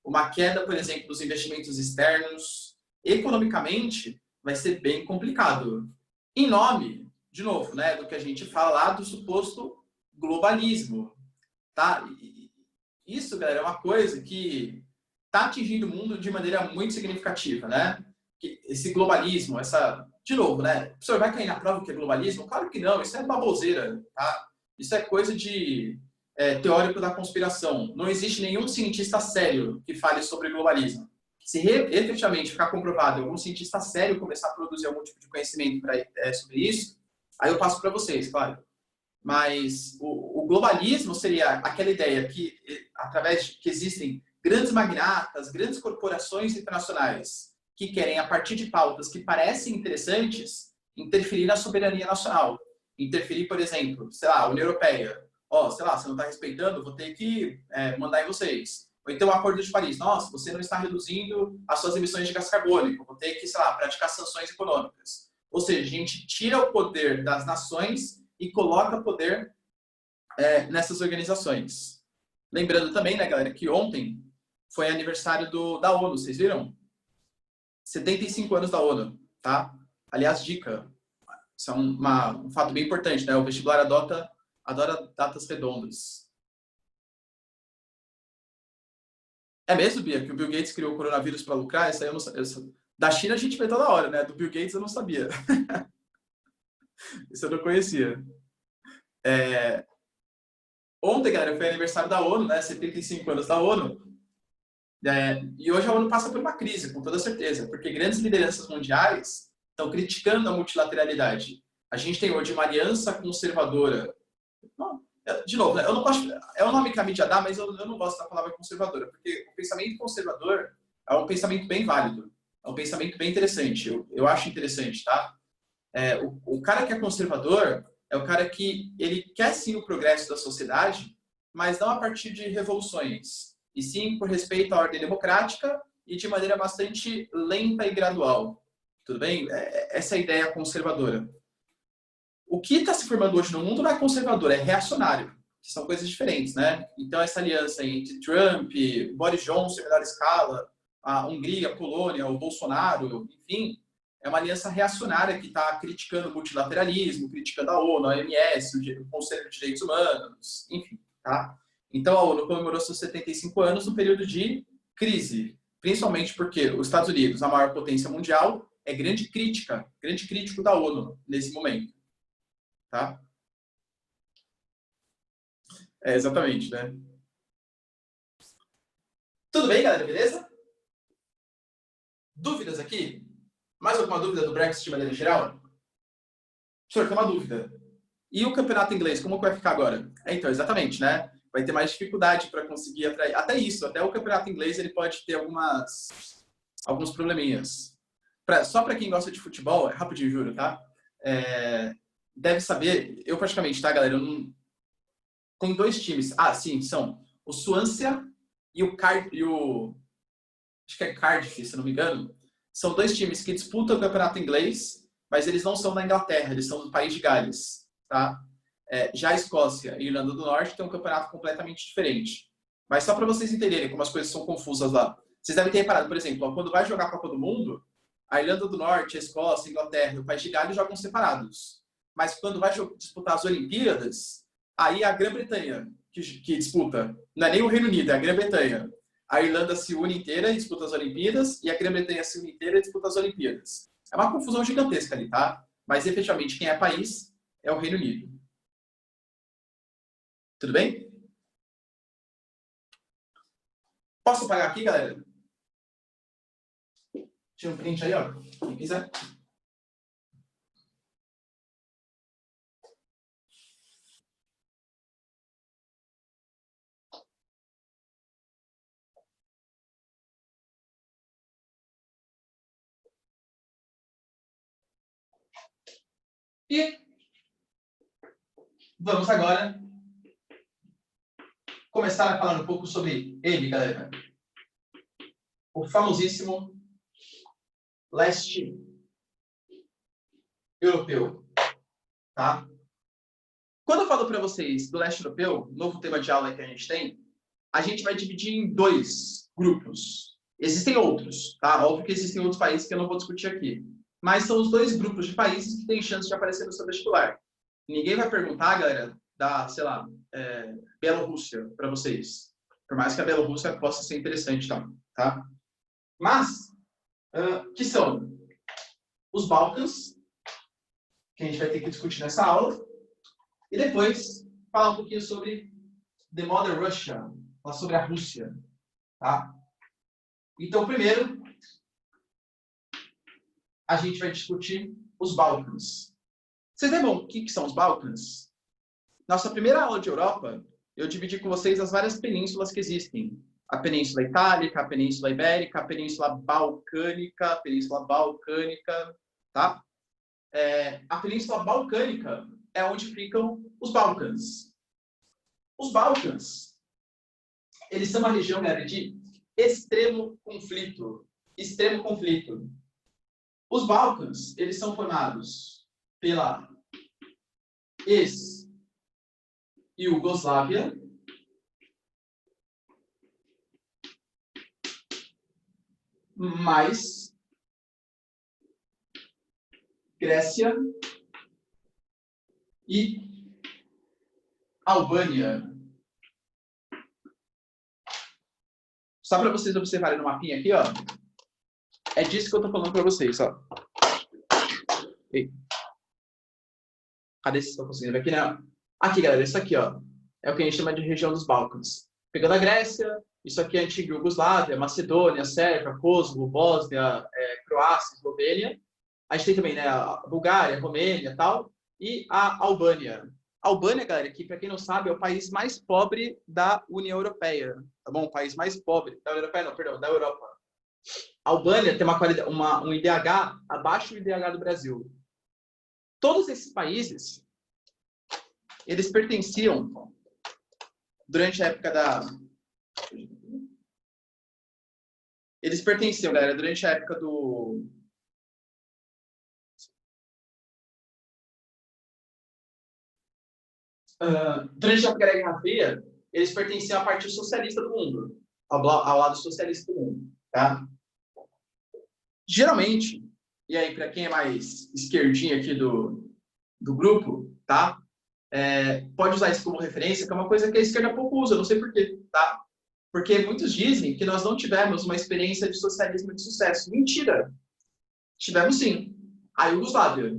uma queda, por exemplo, dos investimentos externos. Economicamente, vai ser bem complicado. Em nome, de novo, né, do que a gente fala lá do suposto globalismo, tá? E isso, galera, é uma coisa que está atingindo o mundo de maneira muito significativa, né? Esse globalismo, de novo, né? O senhor vai cair na prova que é globalismo? Claro que não, isso é baboseira, tá? Isso é coisa de teórico da conspiração. Não existe nenhum cientista sério que fale sobre globalismo. Se efetivamente ficar comprovado algum cientista sério começar a produzir algum tipo de conhecimento sobre isso, aí eu passo para vocês, claro. Mas o globalismo seria aquela ideia que, através de que existem grandes magnatas, grandes corporações internacionais que querem, a partir de pautas que parecem interessantes, interferir na soberania nacional. Interferir, por exemplo, sei lá, a União Europeia. Sei lá, você não está respeitando, vou ter que mandar em vocês. Ou então o Acordo de Paris. Nossa, você não está reduzindo as suas emissões de gás carbônico. Vou ter que, sei lá, praticar sanções econômicas. Ou seja, a gente tira o poder das nações e coloca poder nessas organizações. Lembrando também, né, galera, que ontem foi aniversário da ONU, vocês viram? 75 anos da ONU, tá? Aliás, dica, isso é um fato bem importante, né? O vestibular adora datas redondas. É mesmo, Bia, que o Bill Gates criou o coronavírus para lucrar? Isso aí eu não sabia. Da China a gente vê toda hora, né? Do Bill Gates eu não sabia. Isso eu não conhecia. Ontem, galera, foi aniversário da ONU, né? 75 anos da ONU. E hoje a ONU passa por uma crise, com toda certeza, porque grandes lideranças mundiais estão criticando a multilateralidade. A gente tem hoje uma aliança conservadora. Não, de novo, né, eu não gosto, é o nome que a mídia dá, mas eu não gosto da palavra conservadora, porque o pensamento conservador é um pensamento bem válido, é um pensamento bem interessante, eu acho interessante, tá? O cara que é conservador é o cara que ele quer sim o progresso da sociedade, mas não a partir de revoluções, e sim por respeito à ordem democrática e de maneira bastante lenta e gradual. Tudo bem? Essa é a ideia conservadora. O que está se formando hoje no mundo não é conservador, é reacionário, que são coisas diferentes, né? Então, essa aliança entre Trump, Boris Johnson em menor escala, a Hungria, a Polônia, o Bolsonaro, enfim, é uma aliança reacionária que está criticando o multilateralismo, criticando a ONU, a OMS, o Conselho de Direitos Humanos, enfim, tá? Então, a ONU comemorou seus 75 anos no período de crise, principalmente porque os Estados Unidos, a maior potência mundial, é grande crítico da ONU nesse momento. Tá? Exatamente, né? Tudo bem, galera? Beleza? Dúvidas aqui? Mais alguma dúvida do Brexit de maneira geral? Senhor, tem uma dúvida. E o campeonato inglês, como vai ficar agora? Então, exatamente, né? Vai ter mais dificuldade para conseguir atrair. Até o campeonato inglês ele pode ter alguns probleminhas. Só para quem gosta de futebol, é rapidinho, juro, tá? Deve saber, eu praticamente, tá, galera? Tem dois times. Ah, sim, são o Swansea e acho que é Cardiff, se não me engano. São dois times que disputam o campeonato inglês, mas eles não são da Inglaterra, eles são do país de Gales, tá? Já a Escócia e a Irlanda do Norte têm um campeonato completamente diferente. Mas só para vocês entenderem como as coisas são confusas lá. Vocês devem ter reparado, por exemplo, quando vai jogar a Copa do Mundo, a Irlanda do Norte, a Escócia, a Inglaterra e o país de Gales jogam separados. Mas quando vai disputar as Olimpíadas, aí a Grã-Bretanha que disputa. Não é nem o Reino Unido, é a Grã-Bretanha. A Irlanda se une inteira e disputa as Olimpíadas, e a Grã-Bretanha se une inteira e disputa as Olimpíadas. É uma confusão gigantesca ali, tá? Mas, efetivamente, quem é país é o Reino Unido. Tudo bem? Posso apagar aqui, galera? Tira um print aí, ó. Quem quiser. E vamos agora começar a falar um pouco sobre ele, galera. O famosíssimo leste europeu, tá? Quando eu falo para vocês do leste europeu, novo tema de aula que a gente vai dividir em dois grupos. Existem outros, tá? Óbvio que existem outros países que eu não vou discutir aqui. Mas são os dois grupos de países que têm chance de aparecer no seu vestibular. Ninguém vai perguntar, galera, da, sei lá, Bielorrússia para vocês. Por mais que a Bielorrússia possa ser interessante, tá? Mas, que são os Balcãs, que a gente vai ter que discutir nessa aula, e depois falar um pouquinho sobre The Mother Russia, falar sobre a Rússia, tá? Então, primeiro, a gente vai discutir os Balcãs. Vocês lembram o que são os Balcãs? Nossa primeira aula de Europa, eu dividi com vocês as várias penínsulas que existem. A Península Itálica, a Península Ibérica, a Península Balcânica, tá? A Península Balcânica é onde ficam os Balcãs. Os Balcãs, eles são uma região, galera, de extremo conflito. Extremo conflito. Os Balcãs, eles são formados pela ex-Iugoslávia, mais Grécia e Albânia. Só para vocês observarem no mapinha aqui, ó. É disso que eu tô falando para vocês, ó. Ei. Cadê vocês estão conseguindo ver aqui, né? Aqui, galera, isso aqui, ó, é o que a gente chama de região dos Balcãs. Pegando a Grécia, isso aqui é a antiga Iugoslávia, Macedônia, Sérvia, Kosovo, Bósnia, Croácia, Eslovênia. A gente tem também, né, a Bulgária, Romênia e tal, e a Albânia. A Albânia, galera, que, para quem não sabe, é o país mais pobre da União Europeia, tá bom? O país mais pobre da União Europeia, não, perdão, da Europa. A Albânia tem um IDH abaixo do IDH do Brasil. Todos esses países, eles pertenciam, durante a época da... Eles pertenciam, galera, durante a época do... durante a época da Guerra Fria, eles pertenciam à parte socialista do mundo, ao lado socialista do mundo, tá? Geralmente, e aí para quem é mais esquerdinho aqui do grupo, tá? Pode usar isso como referência, que é uma coisa que a esquerda pouco usa, não sei porquê, tá? Porque muitos dizem que nós não tivemos uma experiência de socialismo de sucesso. Mentira! Tivemos sim. A Iugoslávia.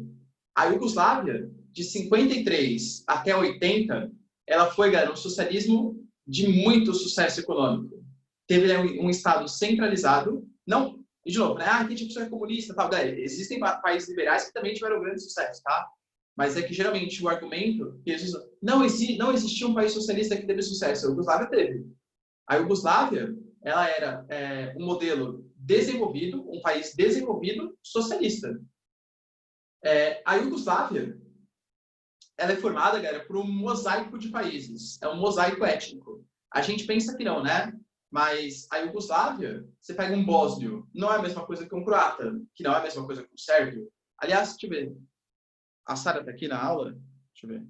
A Iugoslávia, de 53 até 80, ela foi, galera, um socialismo de muito sucesso econômico. Teve, né, um Estado centralizado, não, e de novo, né, tem tipo de comunista, tal, galera, existem países liberais que também tiveram grande sucesso, tá? Mas é que geralmente o argumento que eles usam, não existia um país socialista que teve sucesso, a Iugoslávia teve. A Iugoslávia, ela era um modelo desenvolvido, um país desenvolvido socialista. A Iugoslávia, ela é formada, galera, por um mosaico de países. É um mosaico étnico. A gente pensa que não, né? Mas a Iugoslávia, você pega um bósnio, não é a mesma coisa que um croata, que não é a mesma coisa que um sérvio. Aliás, deixa eu ver. A Sara tá aqui na aula? Deixa eu ver.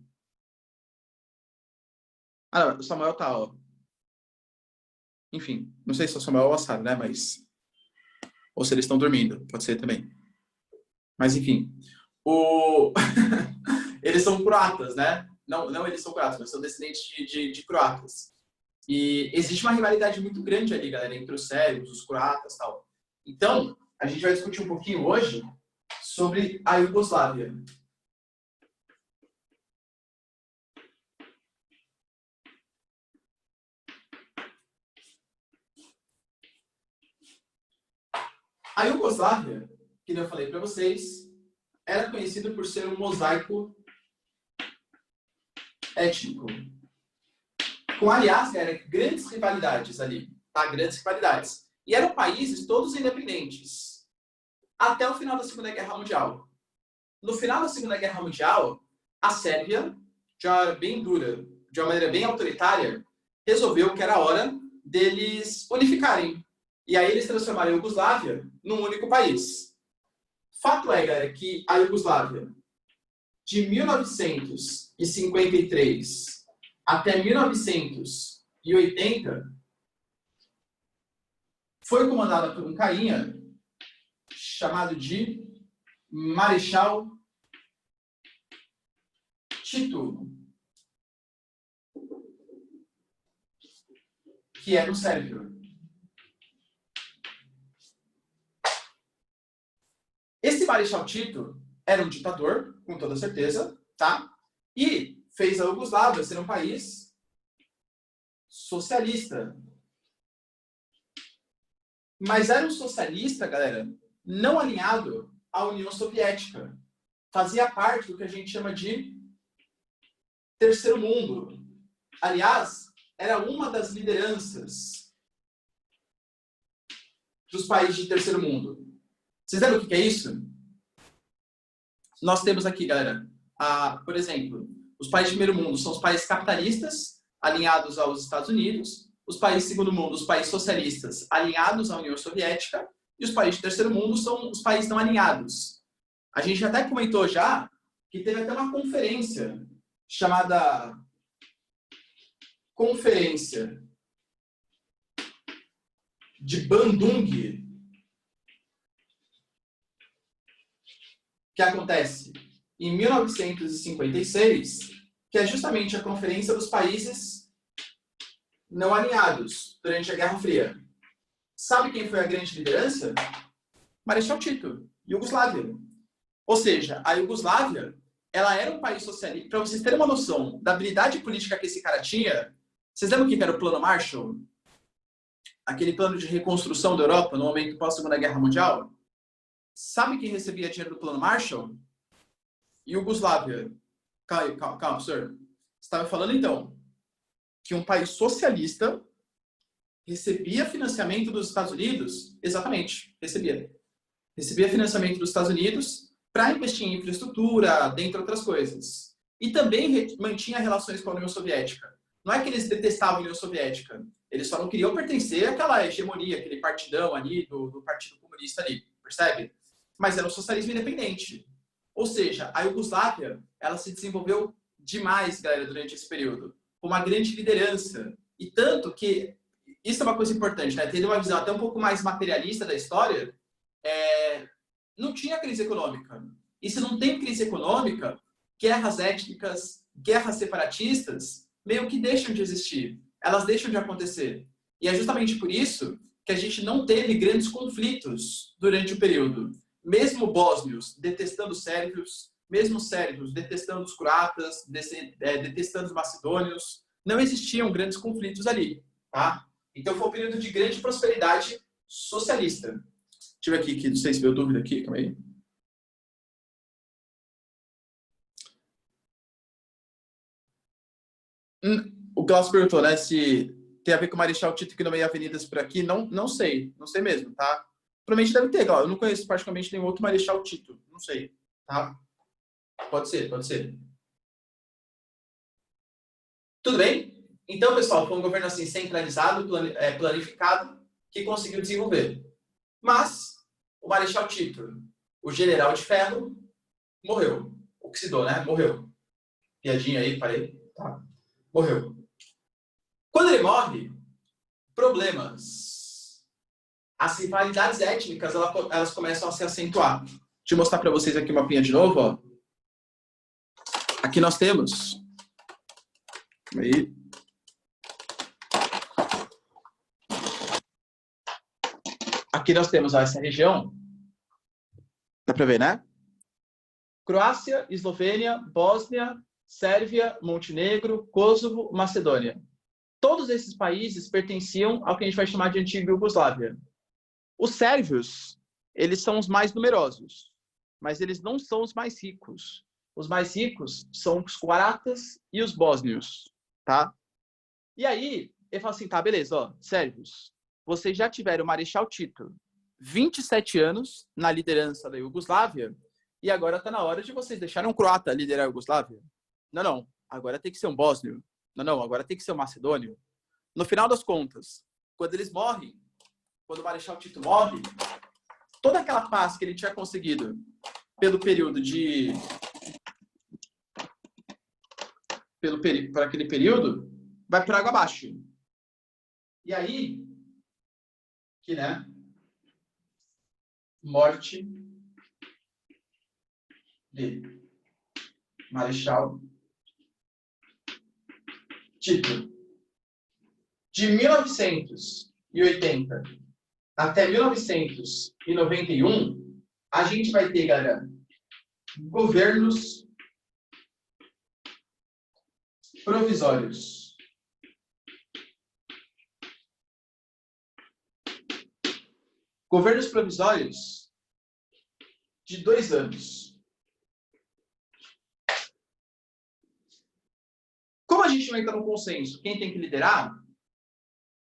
Ah, não, o Samuel tá, ó. Enfim, não sei se é o Samuel ou a Sara, né? Mas... Ou se eles estão dormindo, pode ser também. Mas, enfim. Eles são croatas, né? Não eles são croatas, mas são descendentes de croatas. E existe uma rivalidade muito grande ali, galera, entre os sérvios, os croatas e tal. Então, a gente vai discutir um pouquinho hoje sobre a Iugoslávia. A Iugoslávia, que eu falei para vocês, era conhecida por ser um mosaico étnico. Com, aliás, grandes rivalidades ali, tá? Grandes rivalidades. E eram países todos independentes, até o final da Segunda Guerra Mundial. No final da Segunda Guerra Mundial, a Sérvia, de uma maneira bem dura, de uma maneira bem autoritária, resolveu que era a hora deles unificarem. E aí eles transformaram a Iugoslávia num único país. Fato é, galera, que a Iugoslávia, de 1953 até 1980, foi comandada por um carinha chamado de Marechal Tito, que era um sérvio. Esse Marechal Tito era um ditador, com toda certeza, tá? E fez a Iugoslávia ser um país socialista. Mas era um socialista, galera, não alinhado à União Soviética. Fazia parte do que a gente chama de terceiro mundo. Aliás, era uma das lideranças dos países de terceiro mundo. Vocês lembram o que é isso? Nós temos aqui, galera, por exemplo, os países de primeiro mundo são os países capitalistas, alinhados aos Estados Unidos, os países de segundo mundo, os países socialistas, alinhados à União Soviética, e os países de terceiro mundo são os países não alinhados. A gente até comentou já que teve até uma conferência chamada Conferência de Bandung, que acontece em 1956, que é justamente a Conferência dos Países Não Alinhados, durante a Guerra Fria. Sabe quem foi a grande liderança? Marechal Tito, Iugoslávia. Ou seja, a Iugoslávia, ela era um país socialista. Para vocês terem uma noção da habilidade política que esse cara tinha, vocês lembram o que era o Plano Marshall? Aquele plano de reconstrução da Europa no momento pós-Segunda Guerra Mundial? Sabe quem recebia dinheiro do Plano Marshall? Iugoslávia. Calma, senhor. Você estava falando, então, que um país socialista recebia financiamento dos Estados Unidos? Exatamente, recebia. Recebia financiamento dos Estados Unidos para investir em infraestrutura, dentre outras coisas. E também mantinha relações com a União Soviética. Não é que eles detestavam a União Soviética, eles só não queriam pertencer àquela hegemonia, aquele partidão ali, do Partido Comunista ali, percebe? Mas era um socialismo independente. Ou seja, a Iugoslávia, ela se desenvolveu demais, galera, durante esse período, com uma grande liderança. E tanto que, isso é uma coisa importante, né? Tendo uma visão até um pouco mais materialista da história, não tinha crise econômica. E se não tem crise econômica, guerras étnicas, guerras separatistas, meio que deixam de existir. Elas deixam de acontecer. E é justamente por isso que a gente não teve grandes conflitos durante o período. Mesmo bósnios detestando os sérvios, mesmo sérvios detestando os croatas, detestando os macedônios, não existiam grandes conflitos ali, tá? Então foi um período de grande prosperidade socialista. Deixa eu ver aqui, que não sei se veio dúvida aqui, calma aí. O Klaus perguntou, né, se tem a ver com o Marechal Tito que nomeia avenidas por aqui. Não sei mesmo, tá? Provavelmente deve ter, Klaus. Eu não conheço praticamente nenhum outro Marechal Tito, não sei, tá? Pode ser. Tudo bem? Então, pessoal, foi um governo assim centralizado, planificado, que conseguiu desenvolver. Mas o Marechal Tito, o general de ferro, morreu. Oxidou, né? Morreu. Piadinha aí, parei. Tá. Morreu. Quando ele morre, problemas. As rivalidades étnicas, elas começam a se acentuar. Deixa eu mostrar para vocês aqui uma mapinha de novo, ó. Aqui nós temos. Aí. Aqui nós temos essa região. Dá para ver, né? Croácia, Eslovênia, Bósnia, Sérvia, Montenegro, Kosovo, Macedônia. Todos esses países pertenciam ao que a gente vai chamar de antiga Iugoslávia. Os sérvios, eles são os mais numerosos, mas eles não são os mais ricos. Os mais ricos são os croatas e os bósnios, tá? E aí, ele fala assim, tá, beleza, ó, sérvios, vocês já tiveram o Marechal Tito 27 anos na liderança da Iugoslávia e agora está na hora de vocês deixarem um croata liderar a Iugoslávia. Não, agora tem que ser um bósnio. Não, agora tem que ser um macedônio. No final das contas, quando eles morrem, quando o Marechal Tito morre, toda aquela paz que ele tinha conseguido pelo período de... para aquele período, vai por água abaixo. E aí, que, né? Morte de Marechal Tito. De 1980 até 1991, a gente vai ter, galera, governos provisórios. Governos provisórios de 2 anos. Como a gente não entra no consenso, quem tem que liderar?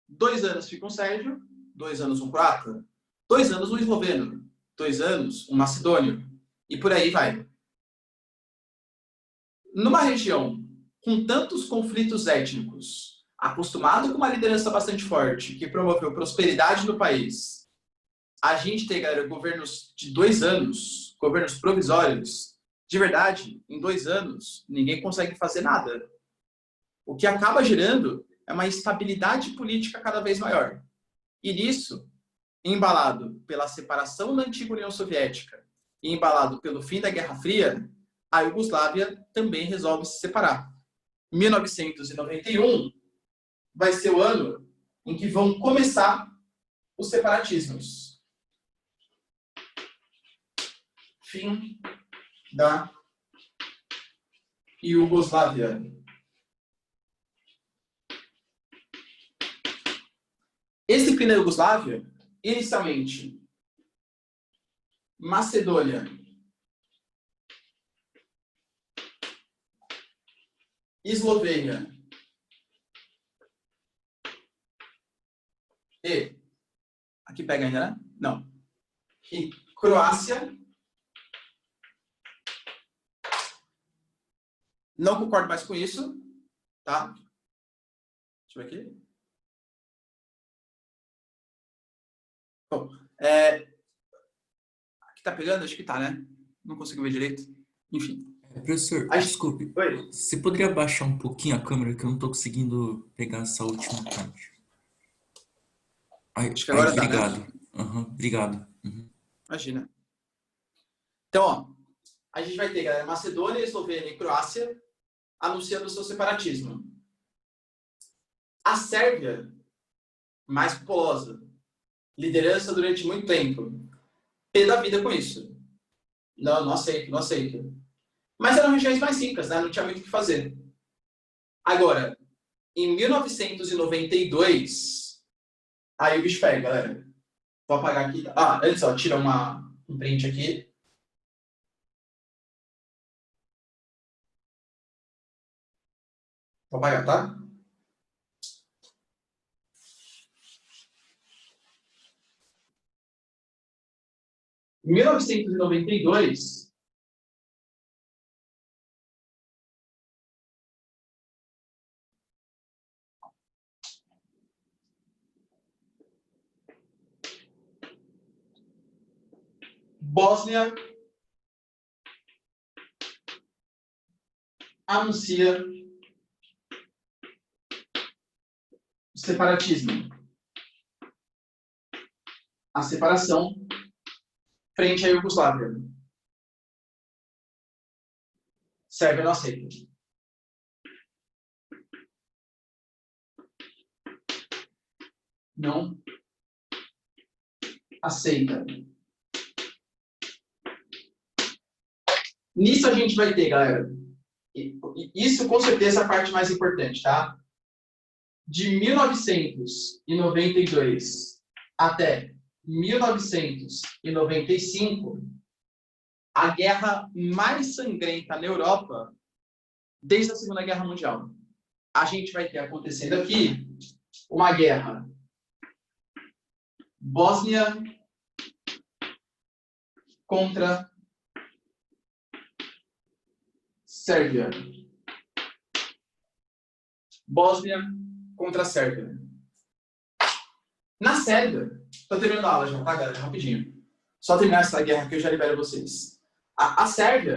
2 anos fica um sérvio, 2 anos um croata, 2 anos um esloveno, 2 anos um macedônio, e por aí vai. Numa região com tantos conflitos étnicos, acostumado com uma liderança bastante forte, que promoveu prosperidade no país, a gente tem, galera, governos de 2 anos, governos provisórios, de verdade, em 2 anos, ninguém consegue fazer nada. O que acaba gerando é uma instabilidade política cada vez maior. E nisso, embalado pela separação da antiga União Soviética e embalado pelo fim da Guerra Fria, a Iugoslávia também resolve se separar. 1991 vai ser o ano em que vão começar os separatismos. Fim da Iugoslávia. Esse fim da Iugoslávia, inicialmente, Macedônia Eslovênia e aqui pega ainda, né? Não. E Croácia. Não concordo mais com isso, tá? Deixa eu ver aqui. Bom, aqui tá pegando? Acho que tá, né? Não consigo ver direito. Enfim. Professor, desculpe. Oi. Você poderia abaixar um pouquinho a câmera que eu não estou conseguindo pegar essa última parte? Acho que agora tá, obrigado. né? Obrigado. Imagina. Então, ó, a gente vai ter, galera, Macedônia, Eslovênia e Croácia anunciando o seu separatismo. A Sérvia, mais populosa, liderança durante muito tempo, pé da vida com isso. Não aceito, não aceito. Mas eram regiões mais ricas, né? Não tinha muito o que fazer. Agora, em 1992, aí o bicho pega, galera. Vou apagar aqui. Antes, ó, tira um print aqui. Vou apagar, tá? Em 1992, Bósnia anuncia o separatismo. A separação frente à Iugoslávia. Sérvia não aceita. Não aceita. Nisso a gente vai ter, galera, isso com certeza é a parte mais importante, tá? De 1992 até 1995, a guerra mais sangrenta na Europa desde a Segunda Guerra Mundial. A gente vai ter acontecendo aqui uma guerra Bósnia contra Sérvia. Bósnia contra Sérvia. Na Sérvia, estou terminando a aula já, tá, galera? Rapidinho. Só terminar essa guerra que eu já libero vocês. A Sérvia,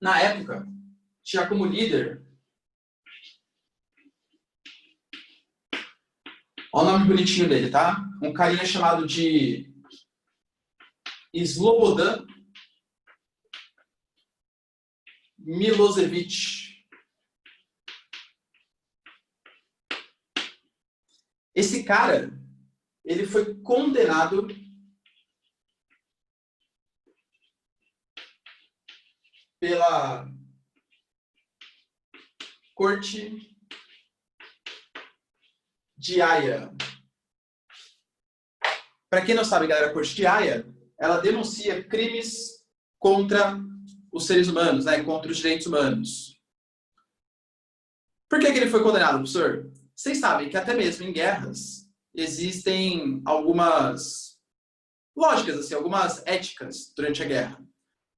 na época, tinha como líder... Olha o nome bonitinho dele, tá? Um carinha chamado de Slobodan Milosevic. Esse cara, ele foi condenado pela Corte de Haia. Para quem não sabe, galera, a Corte de Haia, ela denuncia crimes contra os seres humanos, né, contra os direitos humanos. Por que ele foi condenado, professor? Vocês sabem que até mesmo em guerras existem algumas lógicas, assim, algumas éticas durante a guerra.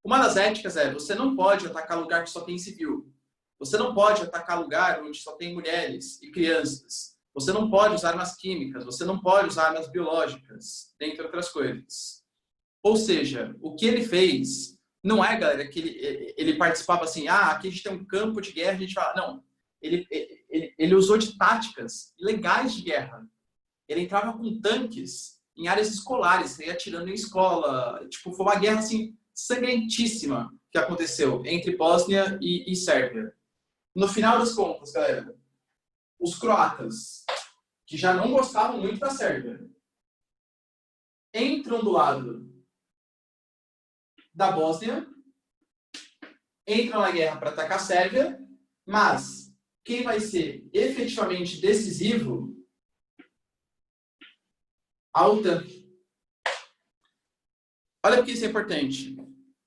Uma das éticas é: você não pode atacar lugar que só tem civil. Você não pode atacar lugar onde só tem mulheres e crianças. Você não pode usar armas químicas. Você não pode usar armas biológicas, dentre outras coisas. Ou seja, o que ele fez não é, galera, que ele participava assim, aqui a gente tem um campo de guerra, a gente fala, não. Ele usou de táticas legais de guerra. Ele entrava com tanques em áreas escolares, saía atirando em escola. Tipo, foi uma guerra, assim, sangrentíssima que aconteceu entre Bósnia e Sérvia. No final das contas, galera, os croatas, que já não gostavam muito da Sérvia, entram do lado da Bósnia, entram na guerra para atacar a Sérvia, mas quem vai ser efetivamente decisivo? A OTAN. Olha porque isso é importante.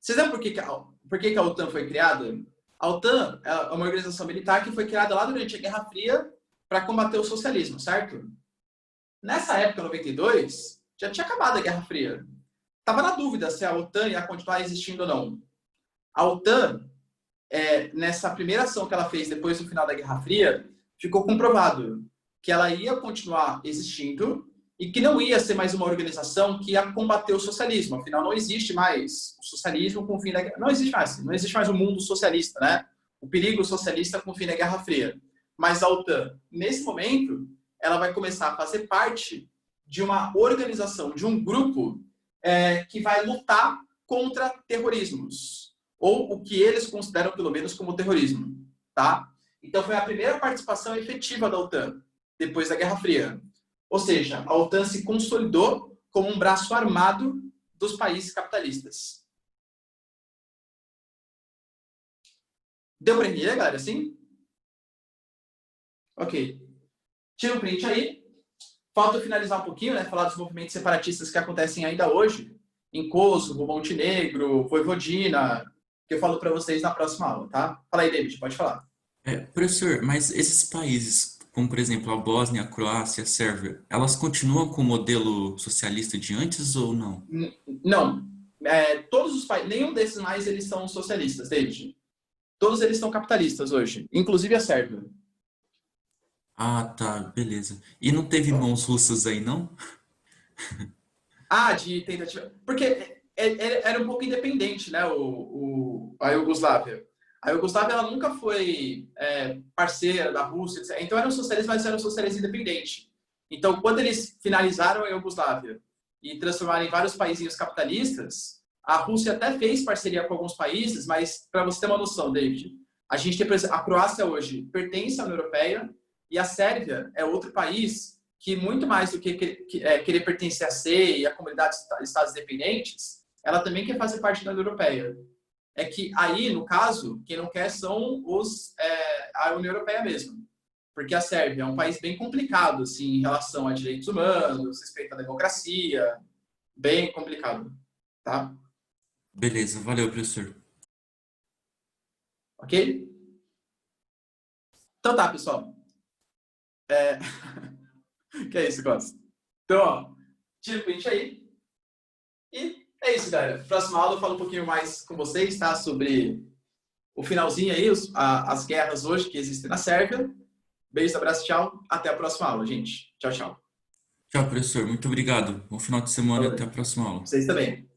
Vocês sabem por que a OTAN foi criada? A OTAN é uma organização militar que foi criada lá durante a Guerra Fria para combater o socialismo, certo? Nessa época, 92, já tinha acabado a Guerra Fria. Estava na dúvida se a OTAN ia continuar existindo ou não. A OTAN, nessa primeira ação que ela fez depois do final da Guerra Fria, ficou comprovado que ela ia continuar existindo e que não ia ser mais uma organização que ia combater o socialismo. Afinal, não existe mais o socialismo com o fim da guerra. Não existe mais o mundo socialista, né? O perigo socialista com o fim da Guerra Fria. Mas a OTAN, nesse momento, ela vai começar a fazer parte de uma organização, de um grupo que vai lutar contra terrorismos, ou o que eles consideram, pelo menos, como terrorismo, tá? Então, foi a primeira participação efetiva da OTAN, depois da Guerra Fria. Ou seja, a OTAN se consolidou como um braço armado dos países capitalistas. Deu para entender, galera? Sim? Ok. Tira um print aí. Falta finalizar um pouquinho, né? Falar dos movimentos separatistas que acontecem ainda hoje, em Kosovo, Montenegro, Vojvodina, que eu falo para vocês na próxima aula, tá? Fala aí, David, pode falar. Professor, mas esses países, como por exemplo a Bósnia, a Croácia, a Sérvia, elas continuam com o modelo socialista de antes ou não? Não. Todos os países, nenhum desses mais eles são socialistas, David. Todos eles são capitalistas hoje, inclusive a Sérvia. Ah, tá, beleza. E não teve mãos russas aí, não? De tentativa. Porque era um pouco independente, né? A Iugoslávia. A Iugoslávia ela nunca foi parceira da Rússia, etc. Então eram socialistas, mas eram socialistas independentes. Então, quando eles finalizaram a Iugoslávia e transformaram em vários países capitalistas, a Rússia até fez parceria com alguns países, mas para você ter uma noção, David, a gente tem, a Croácia hoje pertence à União Europeia e a Sérvia é outro país que, muito mais do que querer pertencer à CEI e à comunidade de estados independentes, ela também quer fazer parte da União Europeia. É que aí, no caso, quem não quer são a União Europeia mesmo. Porque a Sérvia é um país bem complicado, assim, em relação a direitos humanos, respeito à democracia, bem complicado, tá? Beleza, valeu, professor. Ok? Então tá, pessoal. Que é isso, Costa? Então, ó, tira o print aí. E é isso, galera. Próxima aula eu falo um pouquinho mais com vocês, tá? Sobre o finalzinho aí, as guerras hoje que existem na Sérvia. Beijo, abraço, tchau. Até a próxima aula, gente. Tchau, tchau. Tchau, professor. Muito obrigado. Bom final de semana e até a próxima aula. Vocês também.